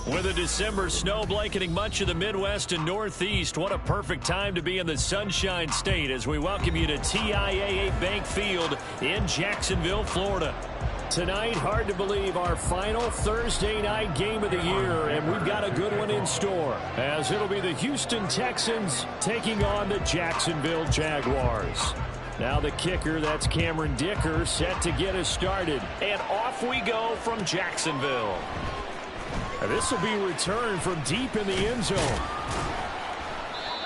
With a December snow blanketing much of the Midwest and Northeast, what a perfect time to be in the Sunshine State as we welcome you to TIAA Bank Field in Jacksonville, Florida. Tonight, hard to believe, our final Thursday night game of the year, and we've got a good one in store, as it'll be the Houston Texans taking on the Jacksonville Jaguars. Now the kicker, that's Cameron Dicker, set to get us started. And off we go from Jacksonville. This will be returned from deep in the end zone.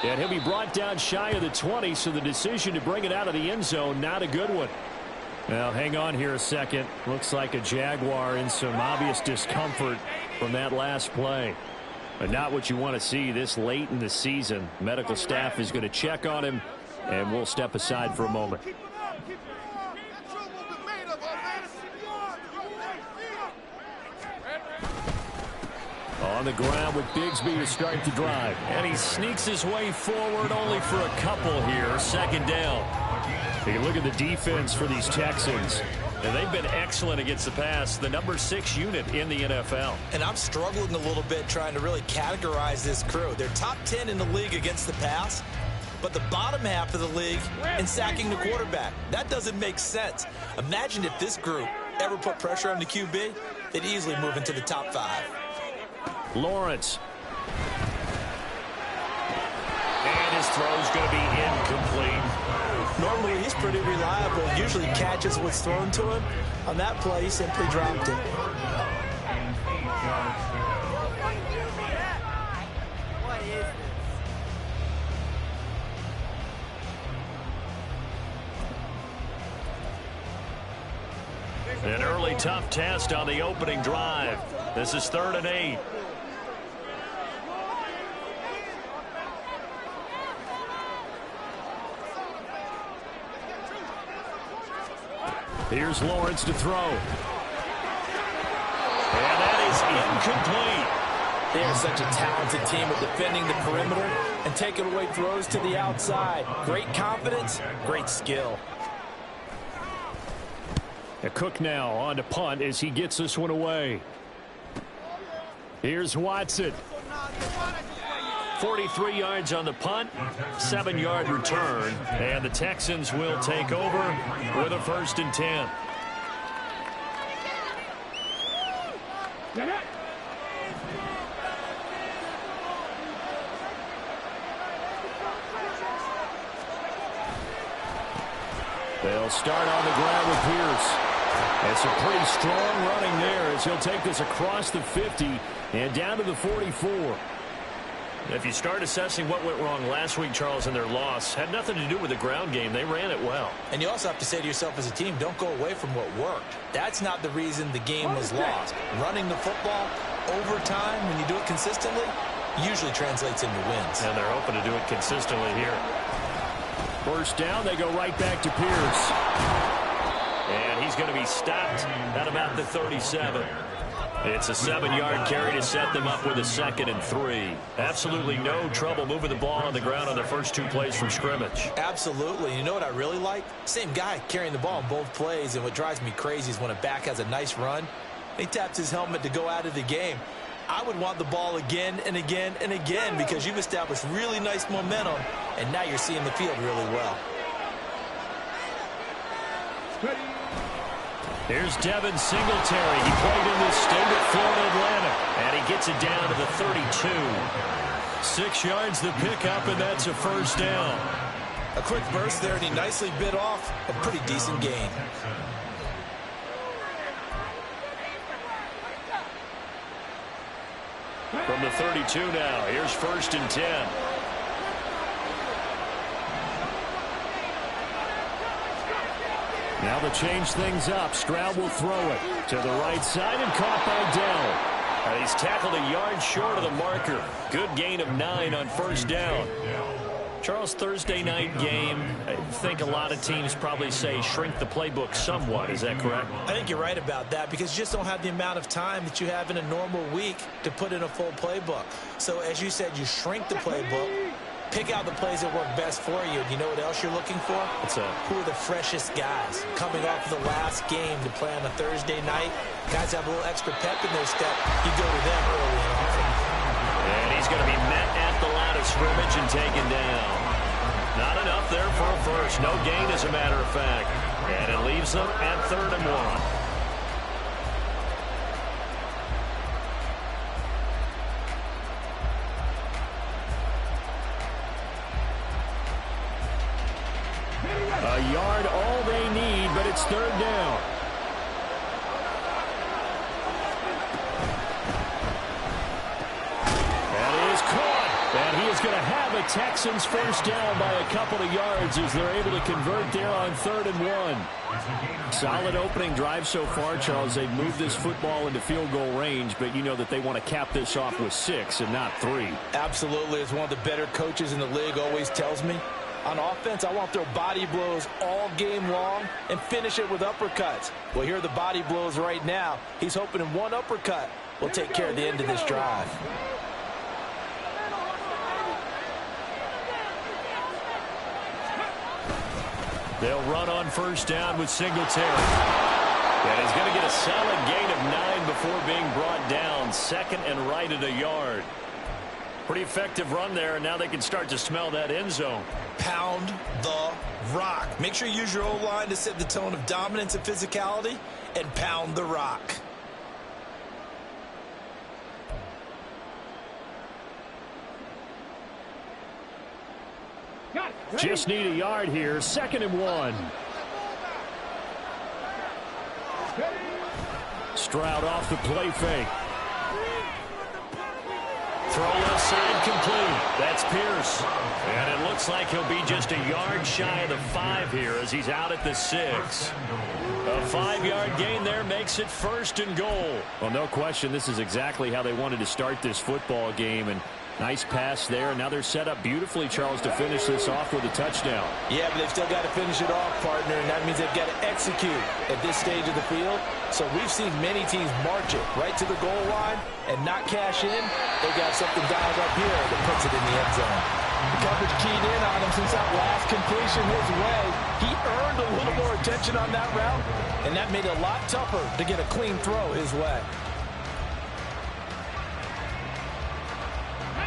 And he'll be brought down shy of the 20, so the decision to bring it out of the end zone, not a good one. Now, hang on here a second. Looks like a Jaguar in some obvious discomfort from that last play. But not what you want to see this late in the season. Medical staff is going to check on him, and we'll step aside for a moment. On the ground with Bigsby to start the drive. And he sneaks his way forward only for a couple here. Second down. You can look at the defense for these Texans. And they've been excellent against the pass. The number 6 unit in the NFL. And I'm struggling a little bit trying to really categorize this crew. They're top 10 in the league against the pass, but the bottom half of the league in sacking the quarterback. That doesn't make sense. Imagine if this group ever put pressure on the QB, they'd easily move into the top 5. Lawrence. And his throw's going to be incomplete. Normally, he's pretty reliable. Usually catches what's thrown to him. On that play, he simply dropped it. An early tough test on the opening drive. This is 3rd and 8. Here's Lawrence to throw. And that is incomplete. They are such a talented team at defending the perimeter and taking away throws to the outside. Great confidence, great skill. A Cook now on to punt as he gets this one away. Here's Watson. 43 yards on the punt, 7-yard return, and the Texans will take over with a 1st and 10. They'll start on the ground with Pierce. It's a pretty strong running there as he'll take this across the 50 and down to the 44. If you start assessing what went wrong last week, Charles, in their loss, had nothing to do with the ground game. They ran it well. And you also have to say to yourself as a team, don't go away from what worked. That's not the reason the game was lost. Running the football over time, when you do it consistently, usually translates into wins. And they're hoping to do it consistently here. 1st down, they go right back to Pierce. And he's going to be stopped at about the 37. It's a 7-yard carry to set them up with a 2nd and 3. Absolutely no trouble moving the ball on the ground on their first 2 plays from scrimmage. Absolutely. You know what I really like? Same guy carrying the ball on both plays, and what drives me crazy is when a back has a nice run, he taps his helmet to go out of the game. I would want the ball again and again and again because you've established really nice momentum, and now you're seeing the field really well. Here's Devin Singletary. He played in this state at Florida Atlantic, and he gets it down to the 32. 6 yards the pickup, and that's a 1st down. A quick burst there, and he nicely bit off a pretty decent gain. From the 32 now, here's 1st and 10. Now to change things up, Stroud will throw it to the right side and caught by Dell. He's tackled a yard short of the marker. Good gain of 9 on 1st down. Charles, Thursday night game, I think a lot of teams probably say shrink the playbook somewhat. Is that correct? I think you're right about that because you just don't have the amount of time that you have in a normal week to put in a full playbook. So as you said, you shrink the playbook. Pick out the plays that work best for you. And you know what else you're looking for? Who are the freshest guys coming off of the last game to play on a Thursday night? Guys have a little extra pep in their step. You go to them early and often. And he's going to be met at the line of scrimmage and taken down. Not enough there for a first. No gain, as a matter of fact. And it leaves them at 3rd and 1. A yard, all they need, but it's 3rd down. That is caught. And he is going to have a Texans first down by a couple of yards as they're able to convert there on 3rd and 1. Solid opening drive so far, Charles. They've moved this football into field goal range, but you know that they want to cap this off with 6 and not 3. Absolutely. As one of the better coaches in the league always tells me, on offense, I want to throw body blows all game long and finish it with uppercuts. Well, here are the body blows right now. He's hoping in one uppercut will take care of the end of this drive. They'll run on first down with Singletary. And he's going to get a solid gain of 9 before being brought down. 2nd and right at a yard. Pretty effective run there, and now they can start to smell that end zone. Pound the rock. Make sure you use your O-line to set the tone of dominance and physicality, and pound the rock. Just need a yard here. 2nd and 1. Stroud off the play fake. Throw left side complete. That's Pierce. And it looks like he'll be just a yard shy of the 5 here as he's out at the 6. A 5-yard gain there makes it 1st and goal. Well, no question, this is exactly how they wanted to start this football game. And nice pass there. Now they're set up beautifully, Charles, to finish this off with a touchdown. Yeah, but they've still got to finish it off, partner, and that means they've got to execute at this stage of the field. So we've seen many teams march it right to the goal line and not cash in. They got something dialed up here that puts it in the end zone. The coverage keyed in on him since that last completion his way. He earned a little more attention on that route, and that made it a lot tougher to get a clean throw his way.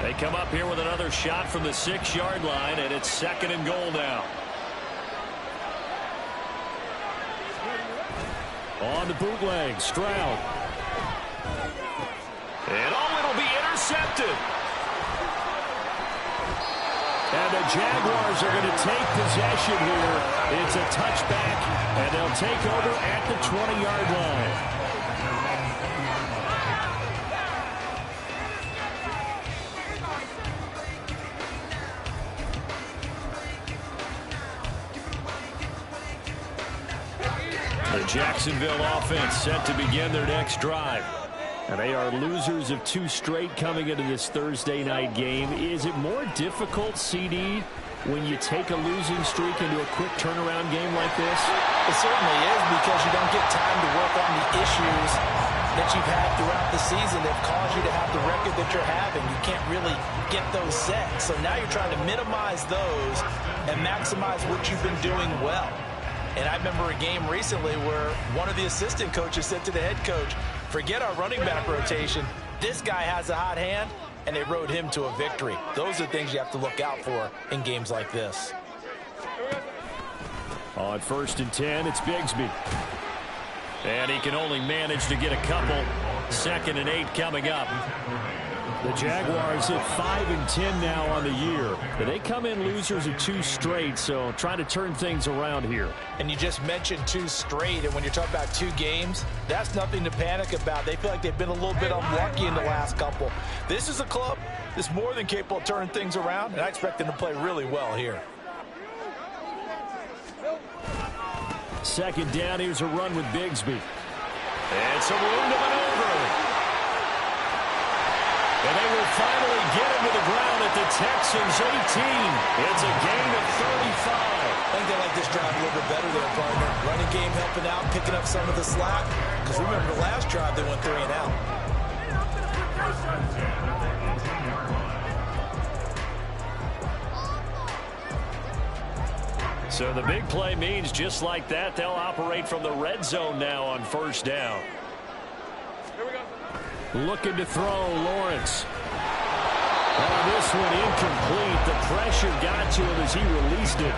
They come up here with another shot from the 6-yard line, and it's 2nd and goal now. On the bootleg, Stroud. And it'll be intercepted. And the Jaguars are going to take possession here. It's a touchback, and they'll take over at the 20-yard line. The Jacksonville offense set to begin their next drive. And they are losers of 2 straight coming into this Thursday night game. Is it more difficult, CD, when you take a losing streak into a quick turnaround game like this? It certainly is, because you don't get time to work on the issues that you've had throughout the season that caused you to have the record that you're having. You can't really get those set. So now you're trying to minimize those and maximize what you've been doing well. And I remember a game recently where one of the assistant coaches said to the head coach, forget our running back rotation. This guy has a hot hand, and they rode him to a victory. Those are things you have to look out for in games like this. On 1st and 10, it's Bigsby. And he can only manage to get a couple. 2nd and 8 coming up. The Jaguars at 5 and 10 now on the year. But they come in losers of 2 straight, so trying to turn things around here. And you just mentioned 2 straight, and when you're talking about 2 games, that's nothing to panic about. They feel like they've been a little bit unlucky in the last couple. This is a club that's more than capable of turning things around, and I expect them to play really well here. 2nd down, here's a run with Bigsby. And some room to maneuver. And they will finally get him to the ground at the Texans' 18. It's a gain of 35. I think they like this drive a little bit better there, partner. Running game helping out, picking up some of the slack. Because remember, the last drive they went 3 and out. So the big play means just like that, they'll operate from the red zone now on first down. Here we go. Looking to throw, Lawrence. Oh, this one incomplete. The pressure got to him as he released it.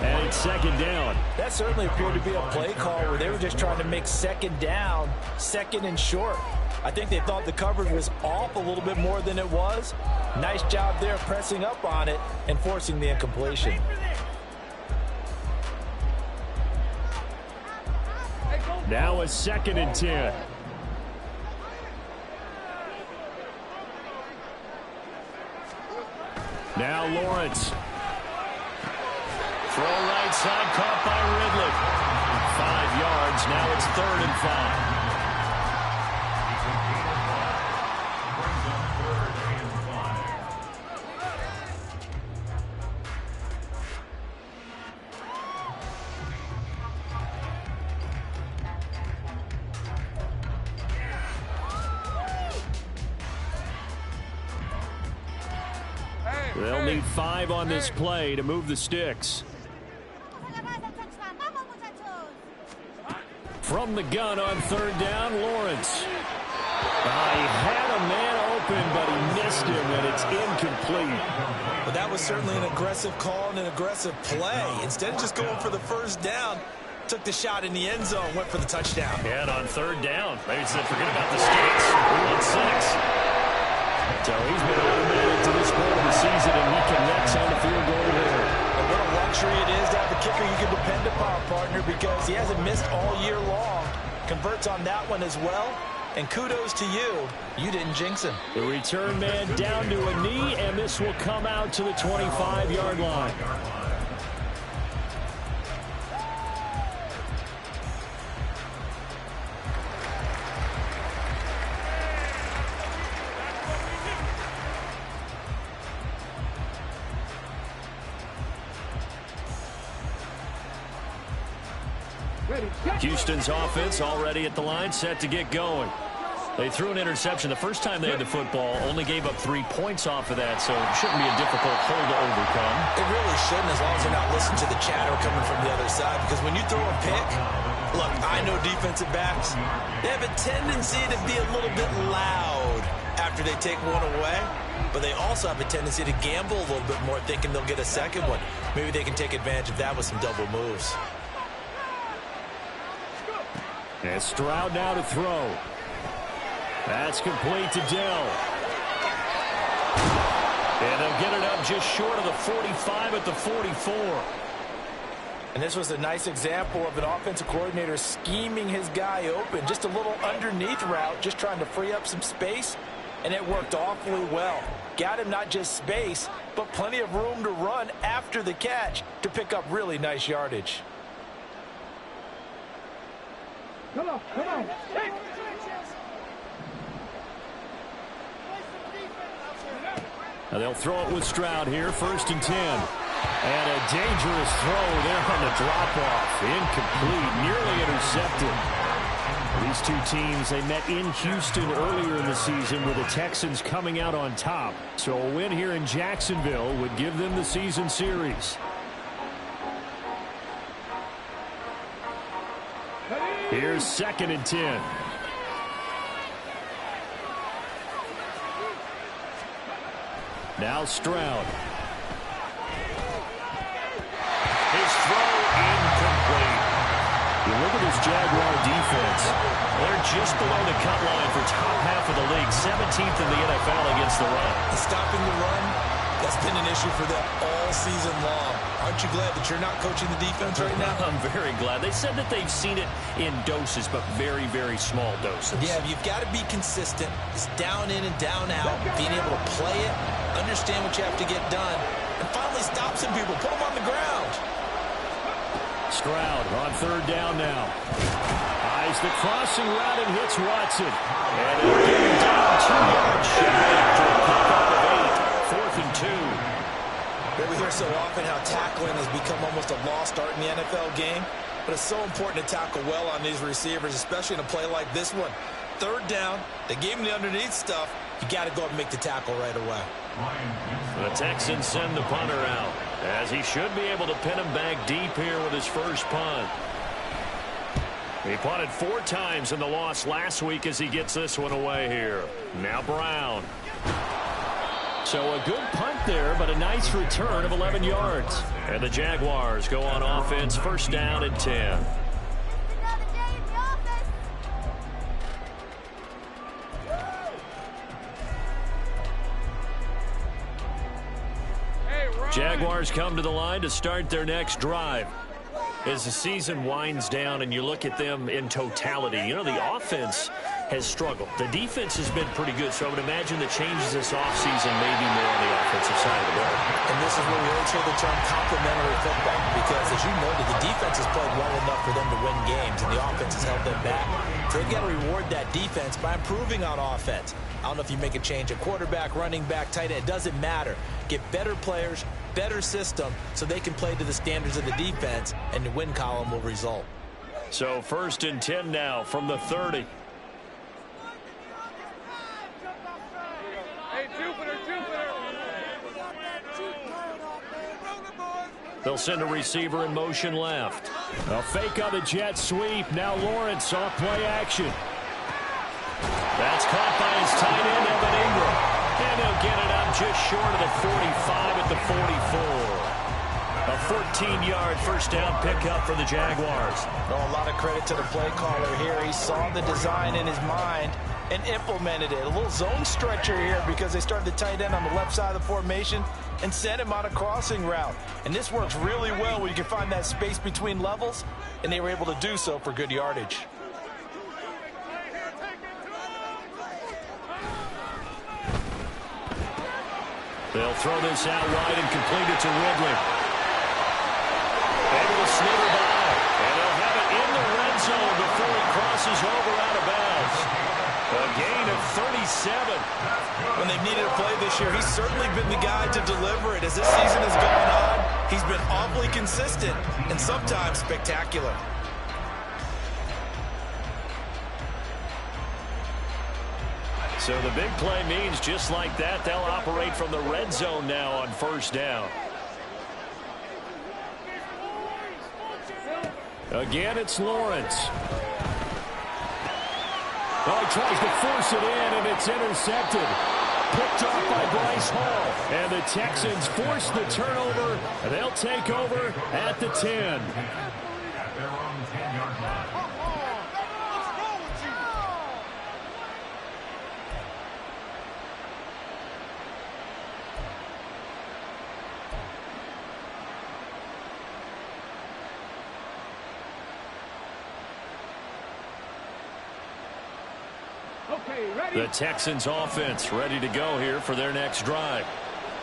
And it's second down. That certainly appeared to be a play call where they were just trying to make second down, second and short. I think they thought the coverage was off a little bit more than it was. Nice job there pressing up on it and forcing the incompletion. Now a 2nd and 10. Now Lawrence. Throw right side, caught by Ridley. 5 yards. Now it's 3rd and 5. They'll need 5 on this play to move the sticks. From the gun on 3rd down, Lawrence. He had a man open, but he missed him, and it's incomplete. But that was certainly an aggressive call and an aggressive play. Instead of just going for the first down, took the shot in the end zone, went for the touchdown. And on 3rd down, maybe said, forget about the sticks. We want 6. So he's been automated to this point of the season, and he connects on the field goal there. And what a luxury it is to have a kicker you can depend upon, partner, because he hasn't missed all year long. Converts on that one as well. And kudos to you. You didn't jinx him. The return man down to a knee, and this will come out to the 25-yard line. Houston's offense already at the line, set to get going. They threw an interception the first time they had the football, only gave up 3 points off of that, so it shouldn't be a difficult hole to overcome. It really shouldn't, as long as they're not listening to the chatter coming from the other side, because when you throw a pick, look, I know defensive backs, they have a tendency to be a little bit loud after they take one away, but they also have a tendency to gamble a little bit more, thinking they'll get a second one. Maybe they can take advantage of that with some double moves. And Stroud now to throw. That's complete to Dell. And they'll get it up just short of the 45 at the 44. And this was a nice example of an offensive coordinator scheming his guy open. Just a little underneath route, just trying to free up some space. And it worked awfully well. Got him not just space, but plenty of room to run after the catch to pick up really nice yardage. Come on, come on. Hey. Now they'll throw it with Stroud here, 1st and 10. And a dangerous throw there on the drop-off. Incomplete, nearly intercepted. These two teams, they met in Houston earlier in the season with the Texans coming out on top. So a win here in Jacksonville would give them the season series. Here's 2nd and 10. Now Stroud. His throw incomplete. You look at this Jaguar defense. They're just below the cut line for top half of the league. 17th in the NFL against the run. Stopping the run, that's been an issue for them all season long. Aren't you glad that you're not coaching the defense right now? I'm very glad. They said that they've seen it in doses, but very, very small doses. Yeah, you've got to be consistent. It's down in and down out. Being able to play it, understand what you have to get done, and finally stop some people. Put them on the ground. Stroud on 3rd down now. Eyes the crossing route and hits Watson. And he'll get him down 2 yards shy after a pickup of 8. 4th and 2. We hear so often how tackling has become almost a lost art in the NFL game, but it's so important to tackle well on these receivers, especially in a play like this one. 3rd down, they gave him the underneath stuff. You got to go up and make the tackle right away. The Texans send the punter out. as he should be able to pin him back deep here with his first punt. He punted 4 times in the loss last week as he gets this one away here. Now Brown. So a good punt there, but a nice return of 11 yards. And the Jaguars go on offense, first down and 10. Jaguars come to the line to start their next drive. As the season winds down and you look at them in totality, you know, the offense has struggled. The defense has been pretty good, so I would imagine the changes this offseason may be more on the offensive side of the ball. And this is where we always hear the term complementary football, because as you noted, the defense has played well enough for them to win games, and the offense has held them back. They've got to reward that defense by improving on offense. I don't know if you make a change at quarterback, running back, tight end. It doesn't matter. Get better players, better system, so they can play to the standards of the defense, and the win column will result. So first and 10 now from the 30. Hey, Jupiter. They'll send a receiver in motion left. A fake on the jet sweep. Now Lawrence off play action. That's caught by his tight end, Evan Ingram. And he'll get it up just short of the 45 at the 44. A 14-yard first down pickup for the Jaguars. Oh, a lot of credit to the play caller here. He saw the design in his mind and implemented it. A little zone stretcher here because they started the tight end on the left side of the formation and sent him on a crossing route. And this works really well where you can find that space between levels, and they were able to do so for good yardage. They'll throw this out wide and complete it to Ridley. Able to slither by, and they'll have it in the red zone before he crosses over out of bounds. A gain of 37. When they've needed a play this year, he's certainly been the guy to deliver it. As this season has gone on, he's been awfully consistent and sometimes spectacular. So the big play means just like that, they'll operate from the red zone now on first down. Again, it's Lawrence. Oh, he tries to force it in, and it's intercepted. Picked off by Bryce Hall. And the Texans force the turnover, and they'll take over at the 10. The Texans offense ready to go here for their next drive.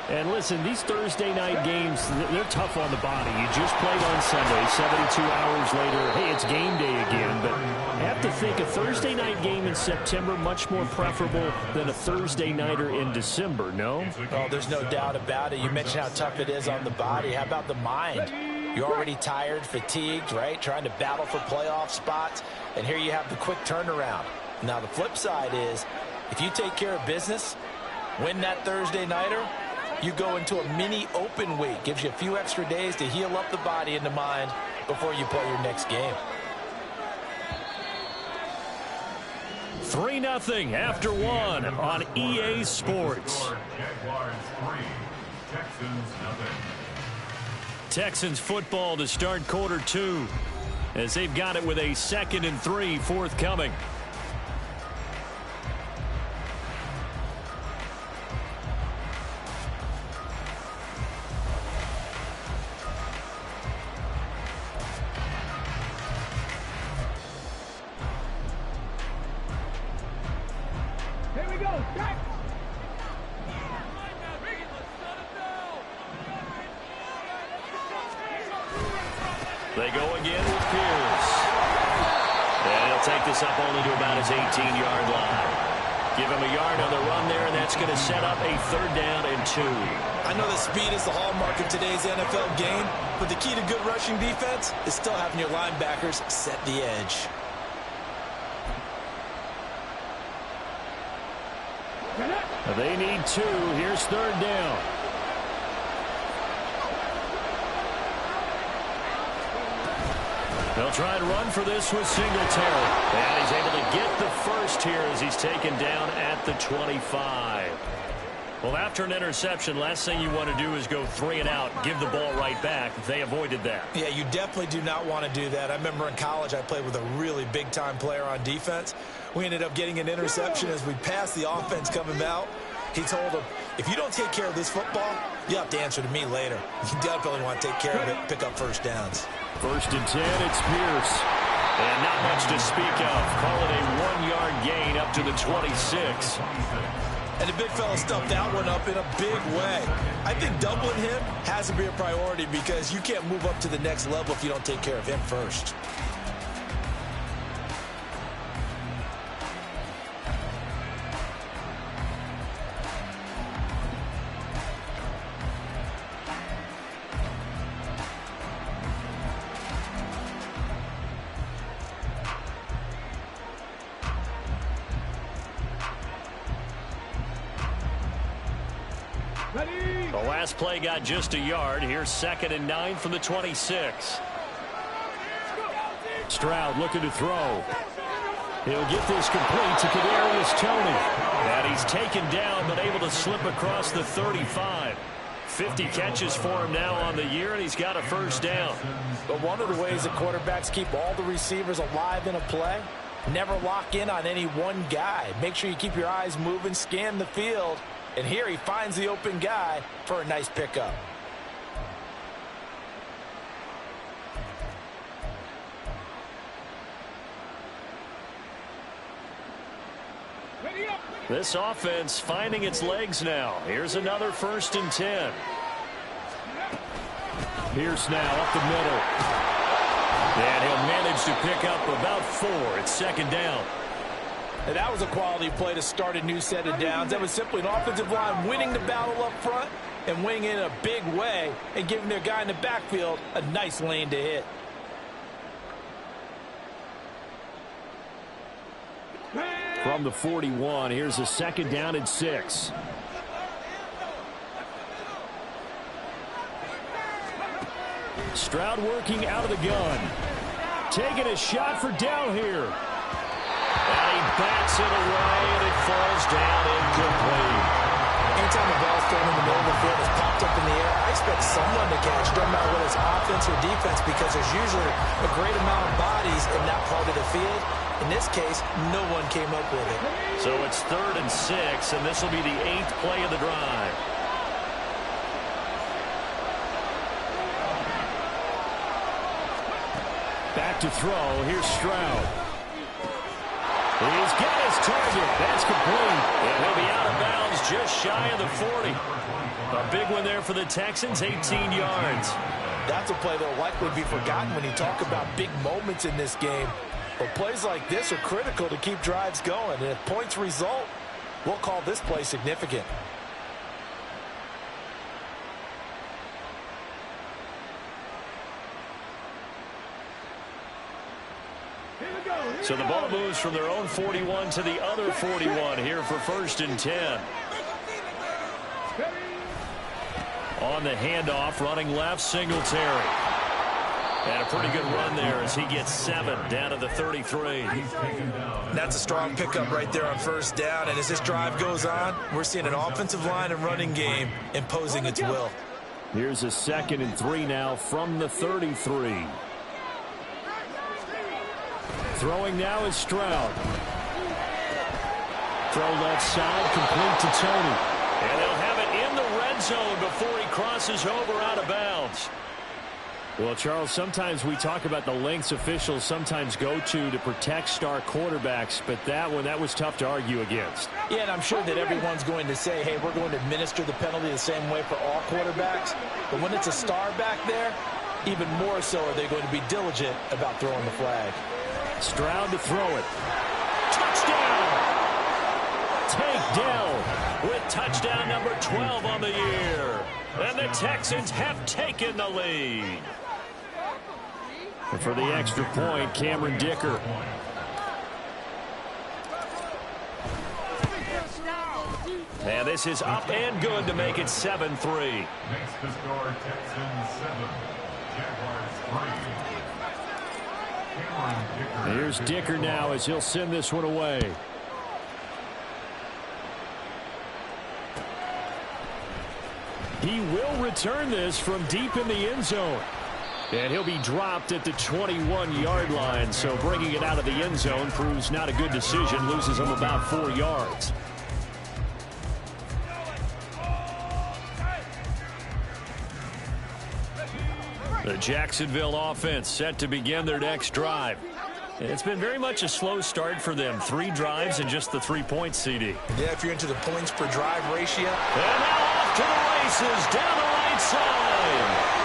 And listen, these Thursday night games, they're tough on the body. You just played on Sunday, 72 hours later, hey, it's game day again. But I have to think a Thursday night game in September much more preferable than a Thursday nighter in December, no? Oh, there's no doubt about it. You mentioned how tough it is on the body. How about the mind? You're already tired, fatigued, right? Trying to battle for playoff spots. And here you have the quick turnaround. Now, the flip side is, if you take care of business, win that Thursday nighter, you go into a mini open week. Gives you a few extra days to heal up the body and the mind before you play your next game. 3-0 after one on EA Sports. Texans football to start quarter 2 as they've got it with a 2nd and 3 forthcoming. They go again with Pierce. And he'll take this up only to about his 18-yard line. Give him a yard on the run there, and that's going to set up a 3rd down and 2. I know that speed is the hallmark of today's NFL game, but the key to good rushing defense is still having your linebackers set the edge. They need 2. Here's 3rd down. They'll try and run for this with Singletary. And he's able to get the first here as he's taken down at the 25. Well, after an interception, last thing you want to do is go 3 and out, give the ball right back. They avoided that. Yeah, you definitely do not want to do that. I remember in college I played with a really big-time player on defense. We ended up getting an interception as we passed the offense coming out. He told him, if you don't take care of this football, you have to answer to me later. You definitely want to take care of it, pick up first downs. 1st and 10, it's Pierce. And not much to speak of. Call it a 1-yard gain up to the 26. And the big fella stuffed that one up in a big way. I think doubling him has to be a priority because you can't move up to the next level if you don't take care of him first. The last play got just a yard. Here's 2nd and 9 from the 26. Stroud looking to throw. He'll get this complete to Kadarius Toney. And he's taken down but able to slip across the 35. 50 catches for him now on the year, and he's got a first down. But one of the ways that quarterbacks keep all the receivers alive in a play, never lock in on any one guy. Make sure you keep your eyes moving, scan the field. And here he finds the open guy for a nice pickup. This offense finding its legs now. Here's another 1st and 10. Pierce now up the middle. And he'll manage to pick up about 4. It's 2nd down. And that was a quality play to start a new set of downs. That was simply an offensive line winning the battle up front and winning in a big way and giving their guy in the backfield a nice lane to hit. From the 41, here's a 2nd down and 6. Stroud working out of the gun. Taking a shot for down here. And he bats it away, and it falls down incomplete. Anytime the ball's thrown in the middle of the field, it's popped up in the air, I expect someone to catch, no matter whether it's offense or defense, because there's usually a great amount of bodies in that part of the field. In this case, no one came up with it. So it's 3rd and 6, and this will be the 8th play of the drive. Back to throw. Here's Stroud. He's got his target. That's complete. And he'll be out of bounds just shy of the 40. A big one there for the Texans, 18 yards. That's a play that will likely be forgotten when you talk about big moments in this game. But plays like this are critical to keep drives going. And if points result, we'll call this play significant. So the ball moves from their own 41 to the other 41 here for 1st and 10. On the handoff, running left, Singletary. And a pretty good run there as he gets 7 down to the 33. That's a strong pickup right there on 1st down. And as this drive goes on, we're seeing an offensive line and running game imposing its will. Here's a 2nd and 3 now from the 33. Throwing now is Stroud. Throw left side, complete to Toney. And they'll have it in the red zone before he crosses over out of bounds. Well, Charles, sometimes we talk about the lengths officials sometimes go to protect star quarterbacks, but that was tough to argue against. Yeah, and I'm sure that everyone's going to say, hey, we're going to administer the penalty the same way for all quarterbacks. But when it's a star back there, even more so are they going to be diligent about throwing the flag. Stroud to throw it. Touchdown! Takedown with touchdown number 12 on the year. And the Texans have taken the lead. And for the extra point, Cameron Dicker. And this is up and good to make it 7-3. Next to score, Texans 7, Jaguars 3. Here's Dicker now as he'll send this one away. He will return this from deep in the end zone. And he'll be dropped at the 21-yard line. So bringing it out of the end zone proves not a good decision. Loses him about 4 yards. The Jacksonville offense set to begin their next drive. It's been very much a slow start for them. 3 drives and just the 3 points, CD. Yeah, if you're into the points per drive ratio. And now off to the races down the right side.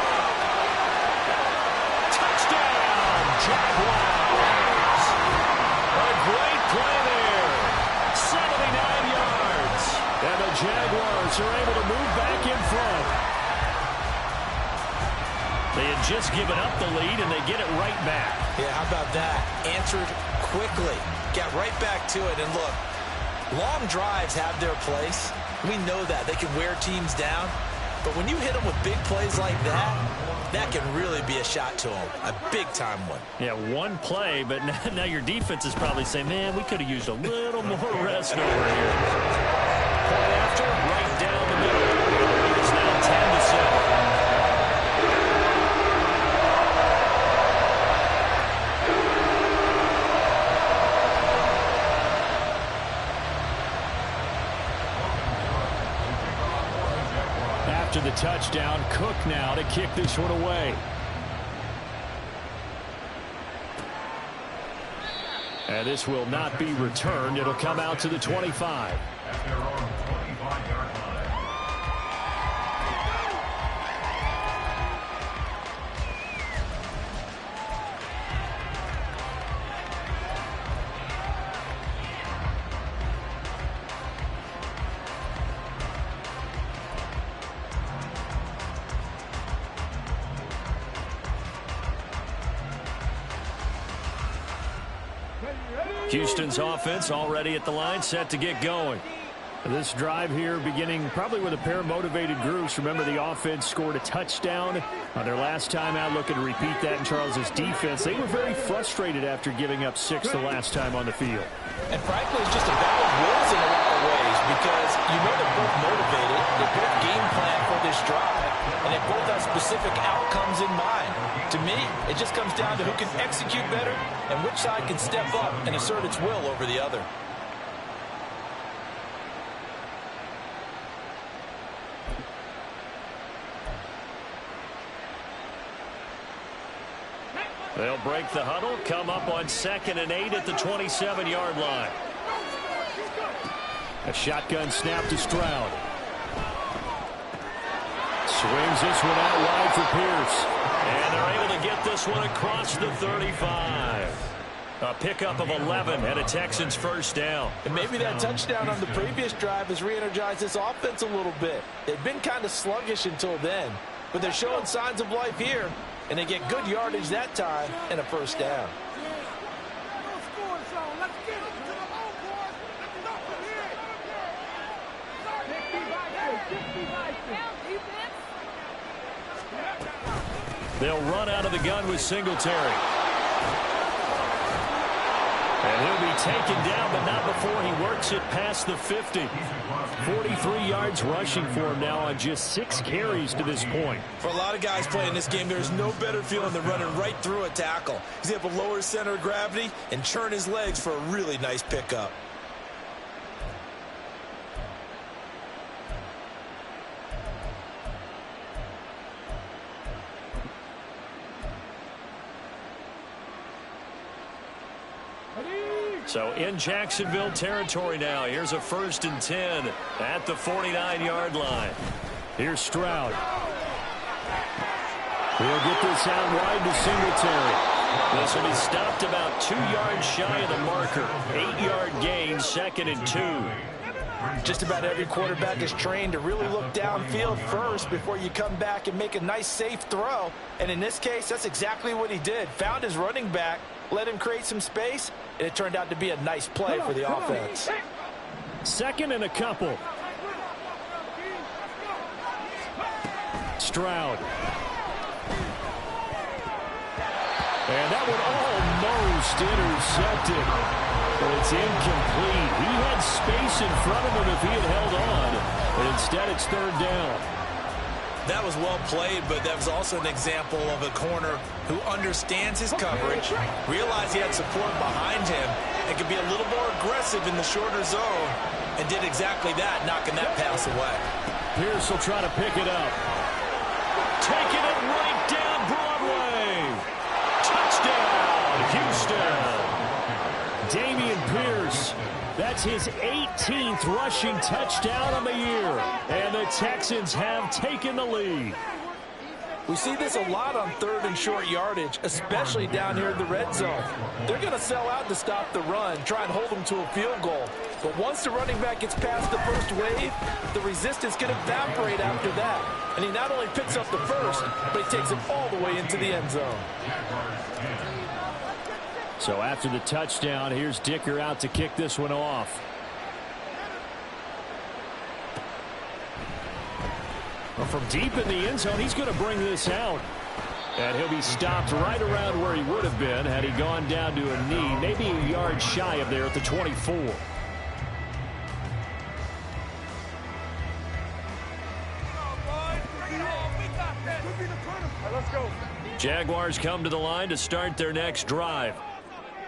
Touchdown, Jaguars. A great play there. 79 yards. And the Jaguars are able to move back in front. They had just given up the lead, and they get it right back. Yeah, how about that? Answered quickly. Got right back to it. And look, long drives have their place. We know that. They can wear teams down. But when you hit them with big plays like that, that can really be a shot to them. A big-time one. Yeah, one play, but now your defense is probably saying, man, we could have used a little more rest over here. Point after, right down the middle. It's now 10-7. After the touchdown, Cook now to kick this one away. And this will not be returned. It'll come out to the 25. Houston's offense already at the line, set to get going. This drive here beginning probably with a pair of motivated groups. Remember, the offense scored a touchdown on their last time out. Looking to repeat that in Charles's defense. They were very frustrated after giving up 6 the last time on the field. And frankly, it's just a battle of wills in a lot of ways because you know they're both motivated. They both game plan for this drive, and they both have specific outcomes in mind. To me, it just comes down to who can execute better and which side can step up and assert its will over the other. They'll break the huddle, come up on 2nd and 8 at the 27-yard line. A shotgun snap to Stroud. Swings this one out wide for Pierce. And they're able to get this one across the 35. A pickup of 11 and a Texans first down. And maybe that touchdown on the previous drive has re-energized this offense a little bit. They've been kind of sluggish until then, but they're showing signs of life here. And they get good yardage that time and a first down. They'll run out of the gun with Singletary. And he'll be taken down, but not before he works it past the 50. 43 yards rushing for him now on just 6 carries to this point. For a lot of guys playing this game, there's no better feeling than running right through a tackle. He's able to lower his center of gravity and churn his legs for a really nice pickup. So in Jacksonville territory now. Here's a 1st and 10 at the 49-yard line. Here's Stroud. He'll get this out wide to Singletary. This will be stopped about 2 yards shy of the marker. 8-yard gain, 2nd and 2. Just about every quarterback is trained to really look downfield first before you come back and make a nice, safe throw. And in this case, that's exactly what he did. Found his running back, let him create some space, and it turned out to be a nice play for the offense. 2nd and a couple. Stroud. And that one almost intercepted. But it's incomplete. He had space in front of him if he had held on. But instead, it's third down. That was well played, but that was also an example of a corner who understands his coverage, realized he had support behind him, and could be a little more aggressive in the shorter zone, and did exactly that, knocking that pass away. Pierce will try to pick it up. Taking it right down Broadway. Touchdown, Houston. Damian Pierce. That's his 18th rushing touchdown on the year. And the Texans have taken the lead. We see this a lot on third and short yardage, especially down here in the red zone. They're going to sell out to stop the run, try and hold them to a field goal. But once the running back gets past the first wave, the resistance can evaporate after that. And he not only picks up the first, but he takes it all the way into the end zone. So after the touchdown, here's Dicker out to kick this one off. Well, from deep in the end zone, he's going to bring this out. And he'll be stopped right around where he would have been had he gone down to a knee, maybe a yard shy of there at the 24. Let's go. Jaguars come to the line to start their next drive.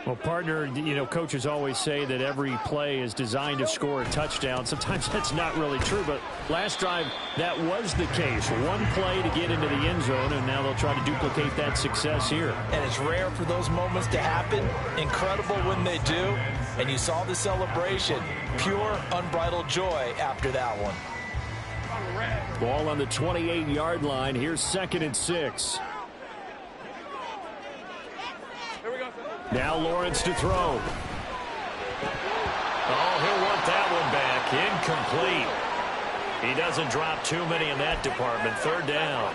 Well, partner, you know, coaches always say that every play is designed to score a touchdown. Sometimes that's not really true, but last drive, that was the case. One play to get into the end zone, and now they'll try to duplicate that success here. And it's rare for those moments to happen. Incredible when they do. And you saw the celebration. Pure, unbridled joy after that one. Ball on the 28-yard line. Here's 2nd and 6. Now Lawrence to throw. Oh, he'll want that one back. Incomplete. He doesn't drop too many in that department. Third down.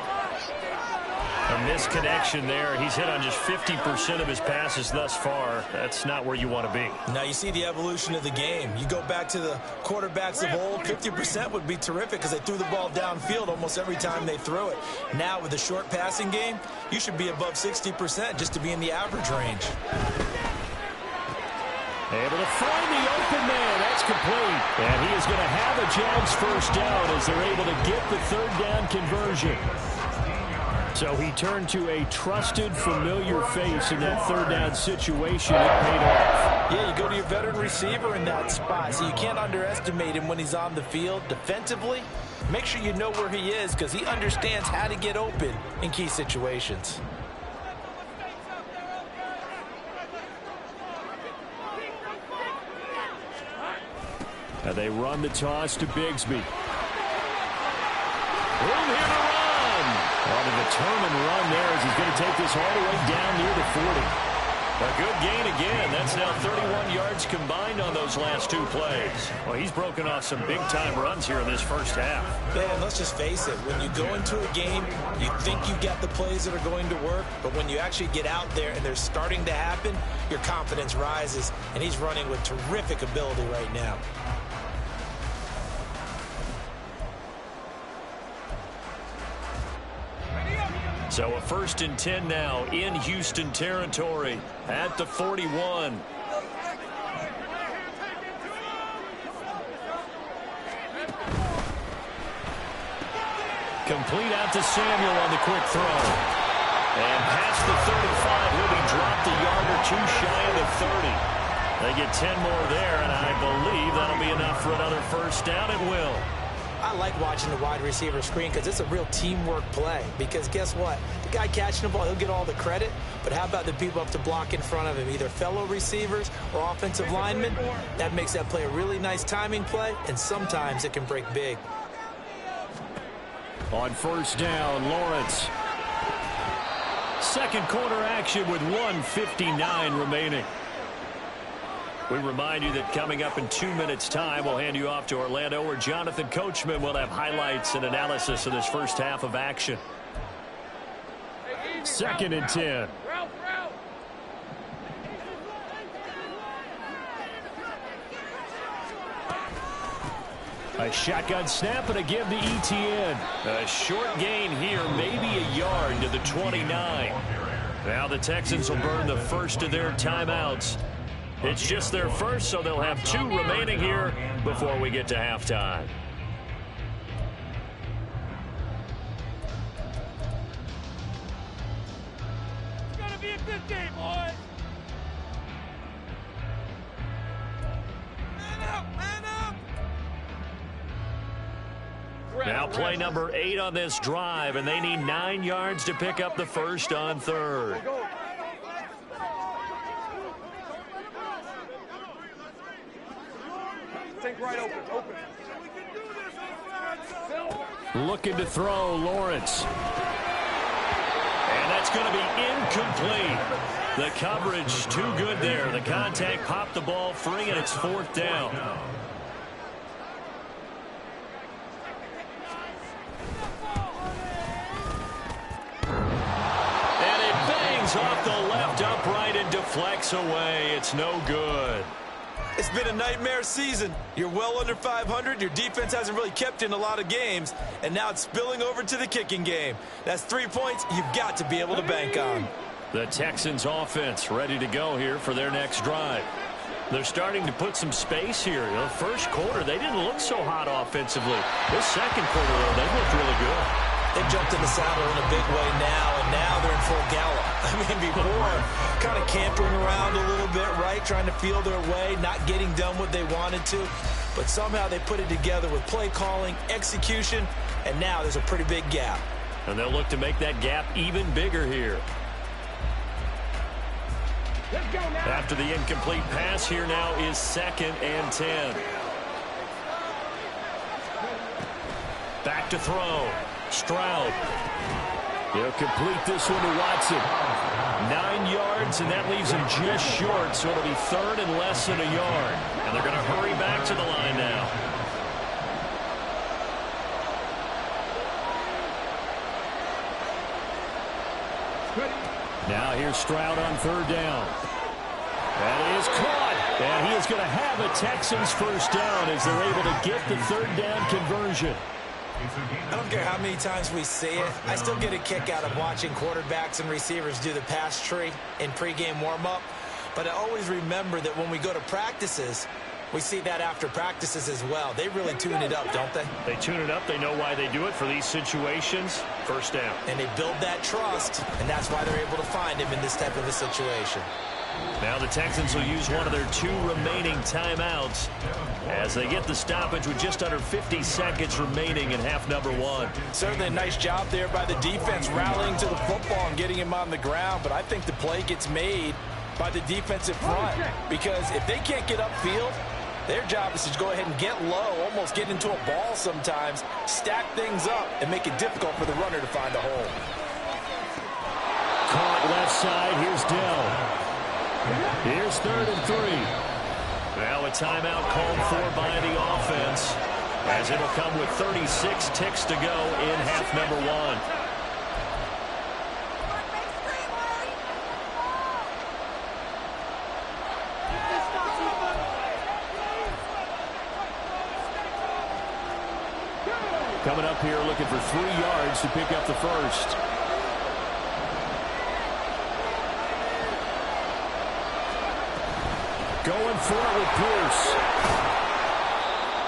A misconnection there. He's hit on just 50% of his passes thus far. That's not where you want to be. Now you see the evolution of the game. You go back to the quarterbacks of old, 50% would be terrific because they threw the ball downfield almost every time they threw it. Now with the short passing game, you should be above 60% just to be in the average range. Able to find the open man. That's complete. And he is going to have a Jags first down as they're able to get the third down conversion. So he turned to a trusted, familiar face in that third down situation. It paid off. Yeah, you go to your veteran receiver in that spot, so you can't underestimate him when he's on the field. Defensively, make sure you know where he is because he understands how to get open in key situations. Now they run the toss to Bigsby. Room here to run. Well, the determined run there as he's going to take this all the way down near the 40. A good gain again. That's now 31 yards combined on those last two plays. Well, he's broken off some big-time runs here in this first half. Yeah, and let's just face it. When you go into a game, you think you get the plays that are going to work, but when you actually get out there and they're starting to happen, your confidence rises, and he's running with terrific ability right now. So a 1st and 10 now in Houston territory at the 41. Complete out to Samuel on the quick throw. And past the 35, he'll be dropped a yard or two shy of the 30. They get 10 more there, and I believe that'll be enough for another first down. It will. I like watching the wide receiver screen because it's a real teamwork play. Because guess what? The guy catching the ball, he'll get all the credit. But how about the people up to block in front of him, either fellow receivers or offensive linemen? That makes that play a really nice timing play, and sometimes it can break big. On first down, Lawrence. Second quarter action with 1:59 remaining. We remind you that coming up in 2 minutes' time, we'll hand you off to Orlando, where Jonathan Coachman will have highlights and analysis of this first half of action. 2nd and 10. A shotgun snap and a give to ETN. A short gain here, maybe a yard to the 29. Now the Texans will burn the first of their timeouts. It's just their first, so they'll have 2 remaining here before we get to halftime. It's going to be a good game, boys. Man up, man up. Now play number 8 on this drive, and they need 9 yards to pick up the first on 3rd. Take right open. Looking to throw, Lawrence. And that's going to be incomplete. The coverage too good there. The contact popped the ball free, and it's 4th down. And it bangs off the left upright and deflects away. It's no good. It's been a nightmare season. You're well under 500. Your defense hasn't really kept in a lot of games, and now it's spilling over to the kicking game. That's 3 points you've got to be able to bank on. The Texans offense ready to go here for their next drive. They're starting to put some space here. The first quarter, they didn't look so hot offensively. This second quarter, though, they looked really good. They jumped in the saddle in a big way now, and now they're in full gallop. I mean, before, kind of cantering around a little bit, right? Trying to feel their way, not getting done what they wanted to. But somehow they put it together with play calling, execution, and now there's a pretty big gap. And they'll look to make that gap even bigger here. After the incomplete pass, here now is 2nd and 10. Back to throw. Stroud. They'll complete this one to Watson. 9 yards, and that leaves him just short, so it'll be 3rd and less than a yard. And they're going to hurry back to the line now. Now here's Stroud on 3rd down. That is caught, and he is going to have a Texans first down as they're able to get the 3rd down conversion. I don't care how many times we see it. I still get a kick out of watching quarterbacks and receivers do the pass tree in pregame warm-up. But I always remember that when we go to practices, we see that after practices as well. They really tune it up, don't they? They tune it up. They know why they do it for these situations. First down. And they build that trust, and that's why they're able to find him in this type of a situation. Now the Texans will use one of their 2 remaining timeouts as they get the stoppage with just under 50 seconds remaining in half number 1. Certainly a nice job there by the defense rallying to the football and getting him on the ground, but I think the play gets made by the defensive front because if they can't get upfield, their job is to go ahead and get low, almost get into a ball sometimes, stack things up, and make it difficult for the runner to find a hole. Caught left side. Here's Dell. Here's 3rd and 3. Now a timeout called for by the offense as it'll come with 36 ticks to go in half number 1. Coming up here looking for 3 yards to pick up the first. Going for it with Pierce.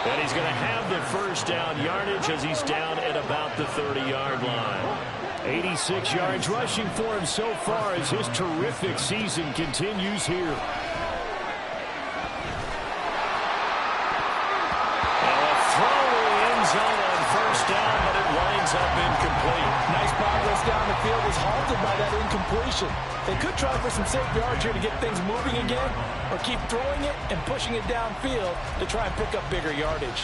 And he's going to have the first down yardage as he's down at about the 30-yard line. 86 yards rushing for him so far as his terrific season continues here. Zone on first down, but it winds up incomplete. Nice progress down the field was halted by that incompletion. They could try for some safe yards here to get things moving again, or keep throwing it and pushing it downfield to try and pick up bigger yardage.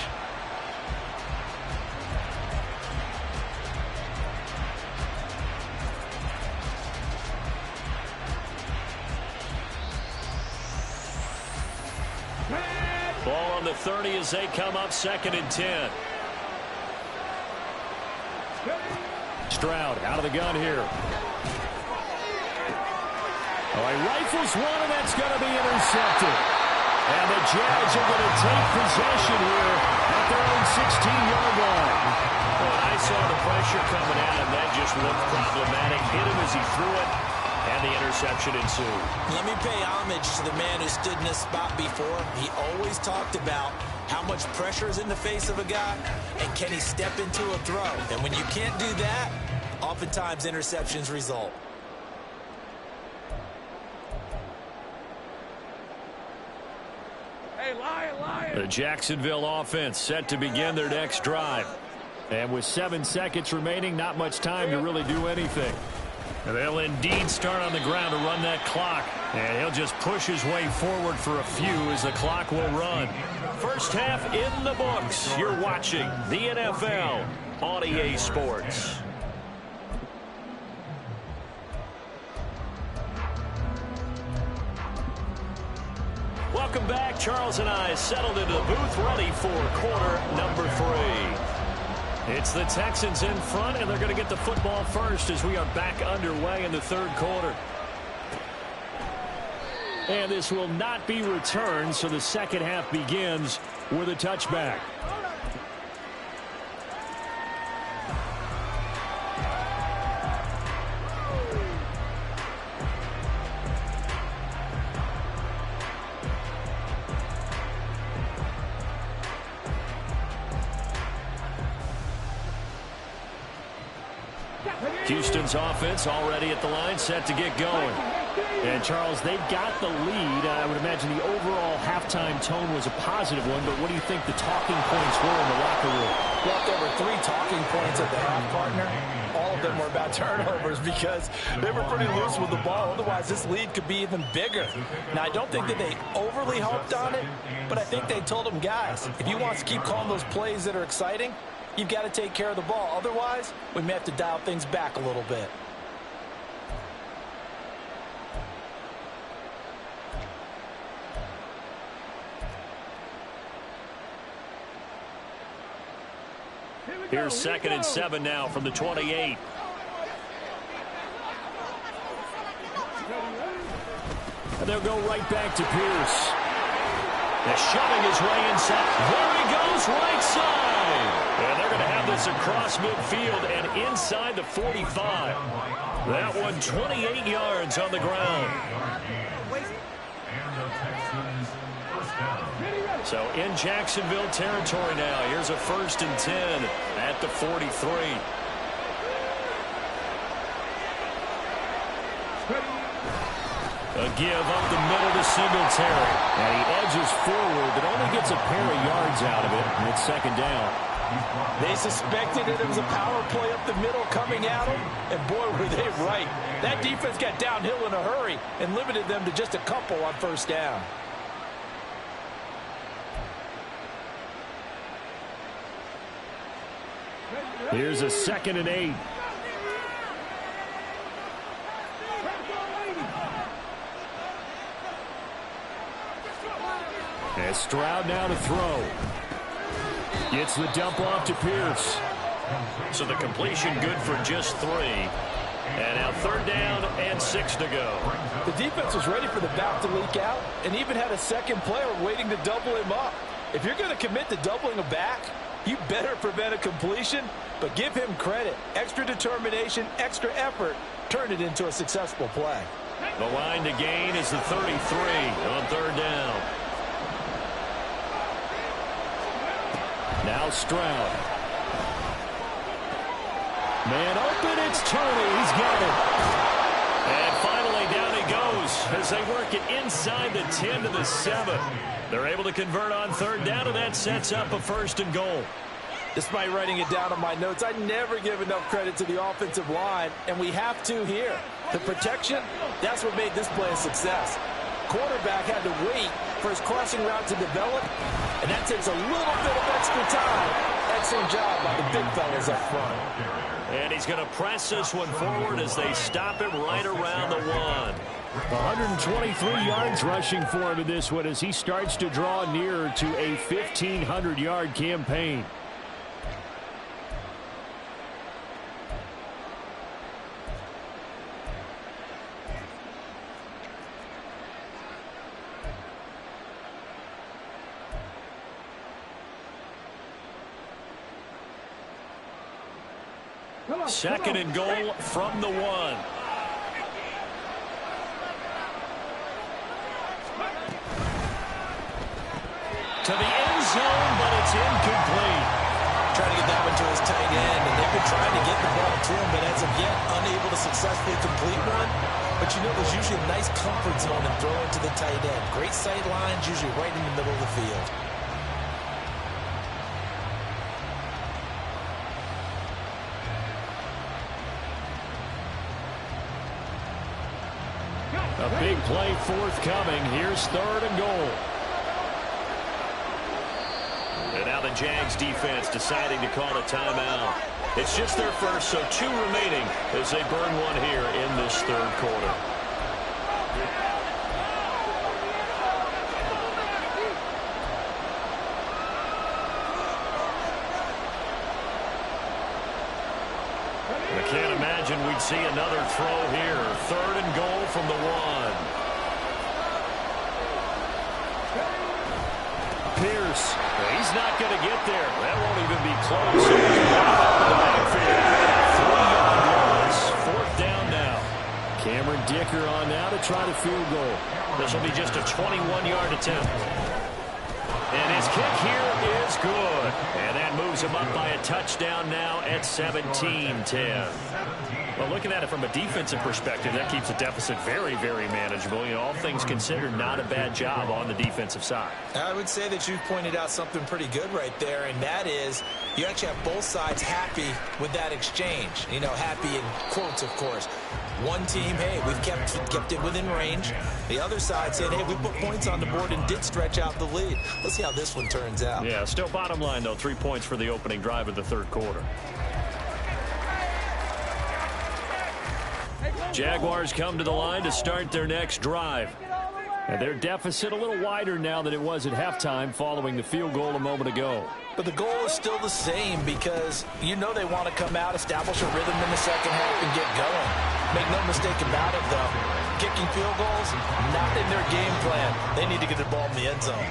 Ball on the 30 as they come up 2nd and 10. Stroud out of the gun here. Oh, he rifles one, and that's going to be intercepted. And the Jags are going to take possession here at their own 16-yard line. Well, I saw the pressure coming at him. That just looked problematic. Hit him as he threw it. And the interception ensued. Let me pay homage to the man who stood in this spot before. He always talked about how much pressure is in the face of a guy, and can he step into a throw? And when you can't do that, oftentimes interceptions result. Hey, Lion. The Jacksonville offense set to begin their next drive. And with 7 seconds remaining, not much time to really do anything. And they'll indeed start on the ground to run that clock. And he'll just push his way forward for a few as the clock will run. First half in the books. You're watching the NFL on EA Sports. Welcome back. Charles and I settled into the booth, ready for quarter number 3. It's the Texans in front, and they're going to get the football first as we are back underway in the third quarter. And this will not be returned, so the second half begins with a touchback. Houston's offense already at the line, set to get going. And, Charles, they've got the lead. I would imagine the overall halftime tone was a positive one, but what do you think the talking points were in the locker room? Well, there were 3 talking points at the half, partner. All of them were about turnovers because they were pretty loose with the ball. Otherwise, this lead could be even bigger. Now, I don't think that they overly harped on it, but I think they told them, guys, if you want to keep calling those plays that are exciting, you've got to take care of the ball. Otherwise, we may have to dial things back a little bit. Here's 2nd and 7 now from the 28. And they'll go right back to Pierce. They're shoving his way inside. There he goes, right side. And they're going to have this across midfield and inside the 45. That one 28 yards on the ground. So in Jacksonville territory now. Here's a 1st and 10 at the 43. A give up the middle to Singletary. And he edges forward, but only gets a pair of yards out of it. And it's 2nd down. They suspected that it was a power play up the middle coming at them, and boy, were they right. That defense got downhill in a hurry and limited them to just a couple on 1st down. Here's a 2nd and 8. And Stroud now to throw. Gets the dump off to Pierce. So the completion good for just 3. And now 3rd down and 6 to go. The defense was ready for the back to leak out and even had a 2nd player waiting to double him up. If you're going to commit to doubling a back, you better prevent a completion, but give him credit. Extra determination, extra effort, turn it into a successful play. The line to gain is the 33 on 3rd down. Now Stroud. Man open, it's Tony. He's got it. And finally down he goes as they work it inside the 10 to the 7. They're able to convert on 3rd down, and that sets up a 1st and goal. Despite writing it down on my notes, I never give enough credit to the offensive line, and we have to here. The protection, that's what made this play a success. Quarterback had to wait for his crossing route to develop, and that takes a little bit of extra time. Excellent job by the big fellas up front. And he's going to press this one forward as they stop him right around the 1. 123 yards rushing for him in this one as he starts to draw nearer to a 1,500-yard campaign. Second and goal from the 1. To the end zone, but it's incomplete. Trying to get that one to his tight end, and they've been trying to get the ball to him, but as of yet, unable to successfully complete one. But you know, there's usually a nice comfort zone in throwing to the tight end. Great sight lines, usually right in the middle of the field. A big play forthcoming. Here's 3rd and goal. And now the Jags defense deciding to call a timeout. It's just their first, so 2 remaining as they burn one here in this 3rd quarter. I can't imagine we'd see another throw here. 3rd and goal from the 1. Pierce, he's not going to get there. That won't even be close. He's right up in the backfield. 3-yard loss. 4th down now. Cameron Dicker on now to try the field goal. This will be just a 21-yard attempt. And his kick here is good. And that moves him up by a touchdown now at 17-10. Well, looking at it from a defensive perspective, that keeps the deficit very, very manageable. You know, all things considered, not a bad job on the defensive side. I would say that you've pointed out something pretty good right there, and that is you actually have both sides happy with that exchange. You know, happy in quotes, of course. One team, hey, we've kept it within range. The other side saying, hey, we put points on the board and did stretch out the lead. Let's see how this one turns out. Yeah, still bottom line, though, 3 points for the opening drive of the 3rd quarter. Jaguars come to the line to start their next drive. And their deficit a little wider now than it was at halftime following the field goal a moment ago. But the goal is still the same because you know they want to come out, establish a rhythm in the second half, and get going. Make no mistake about it, though. Kicking field goals, not in their game plan. They need to get the ball in the end zone.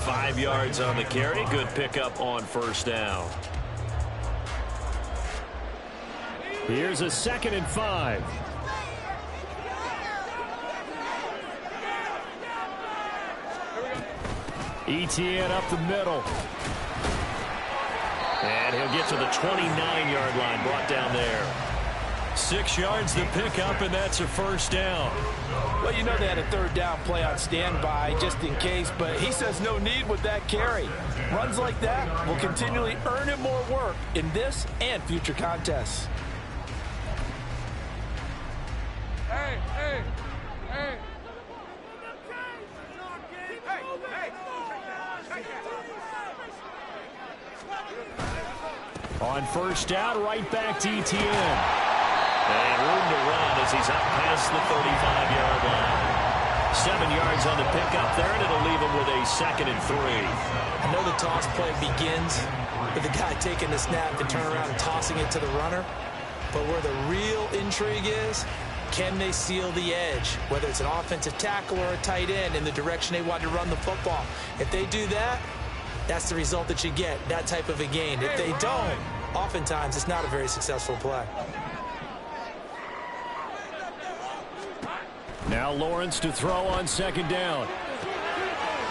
5 yards on the carry. Good pickup on 1st down. Here's a 2nd and 5. ETN up the middle. And he'll get to the 29-yard line, brought down there. 6 yards to pick up, and that's a 1st down. Well, you know they had a 3rd down play on standby just in case, but he says no need with that carry. Runs like that will continually earn him more work in this and future contests. Hey, hey, hey. On 1st down, right back to ETN. And room to run as he's up past the 35-yard line. 7 yards on the pickup there, and it'll leave him with a 2nd and 3. I know the toss play begins with the guy taking the snap and turn around and tossing it to the runner. But where the real intrigue is, can they seal the edge, whether it's an offensive tackle or a tight end, in the direction they want to run the football? If they do that, that's the result that you get, that type of a gain. If they don't, oftentimes it's not a very successful play. Now Lawrence to throw on 2nd down.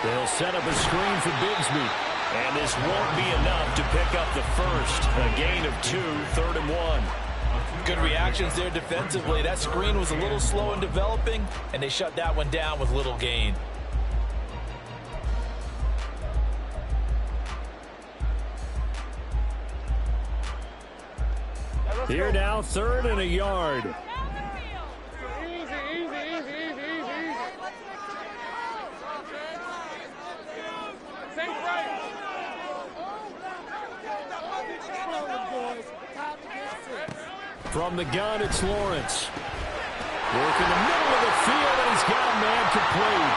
They'll set up a screen for Bigsby. And this won't be enough to pick up the 1st. A gain of 2, 3rd and 1. Good reactions there defensively. That screen was a little slow in developing, and they shut that one down with little gain. Here now, 3rd and a yard. Easy, easy, easy, easy, easy. Safe right. From the gun, it's Lawrence. Work in the middle of the field, and he's got a man complete.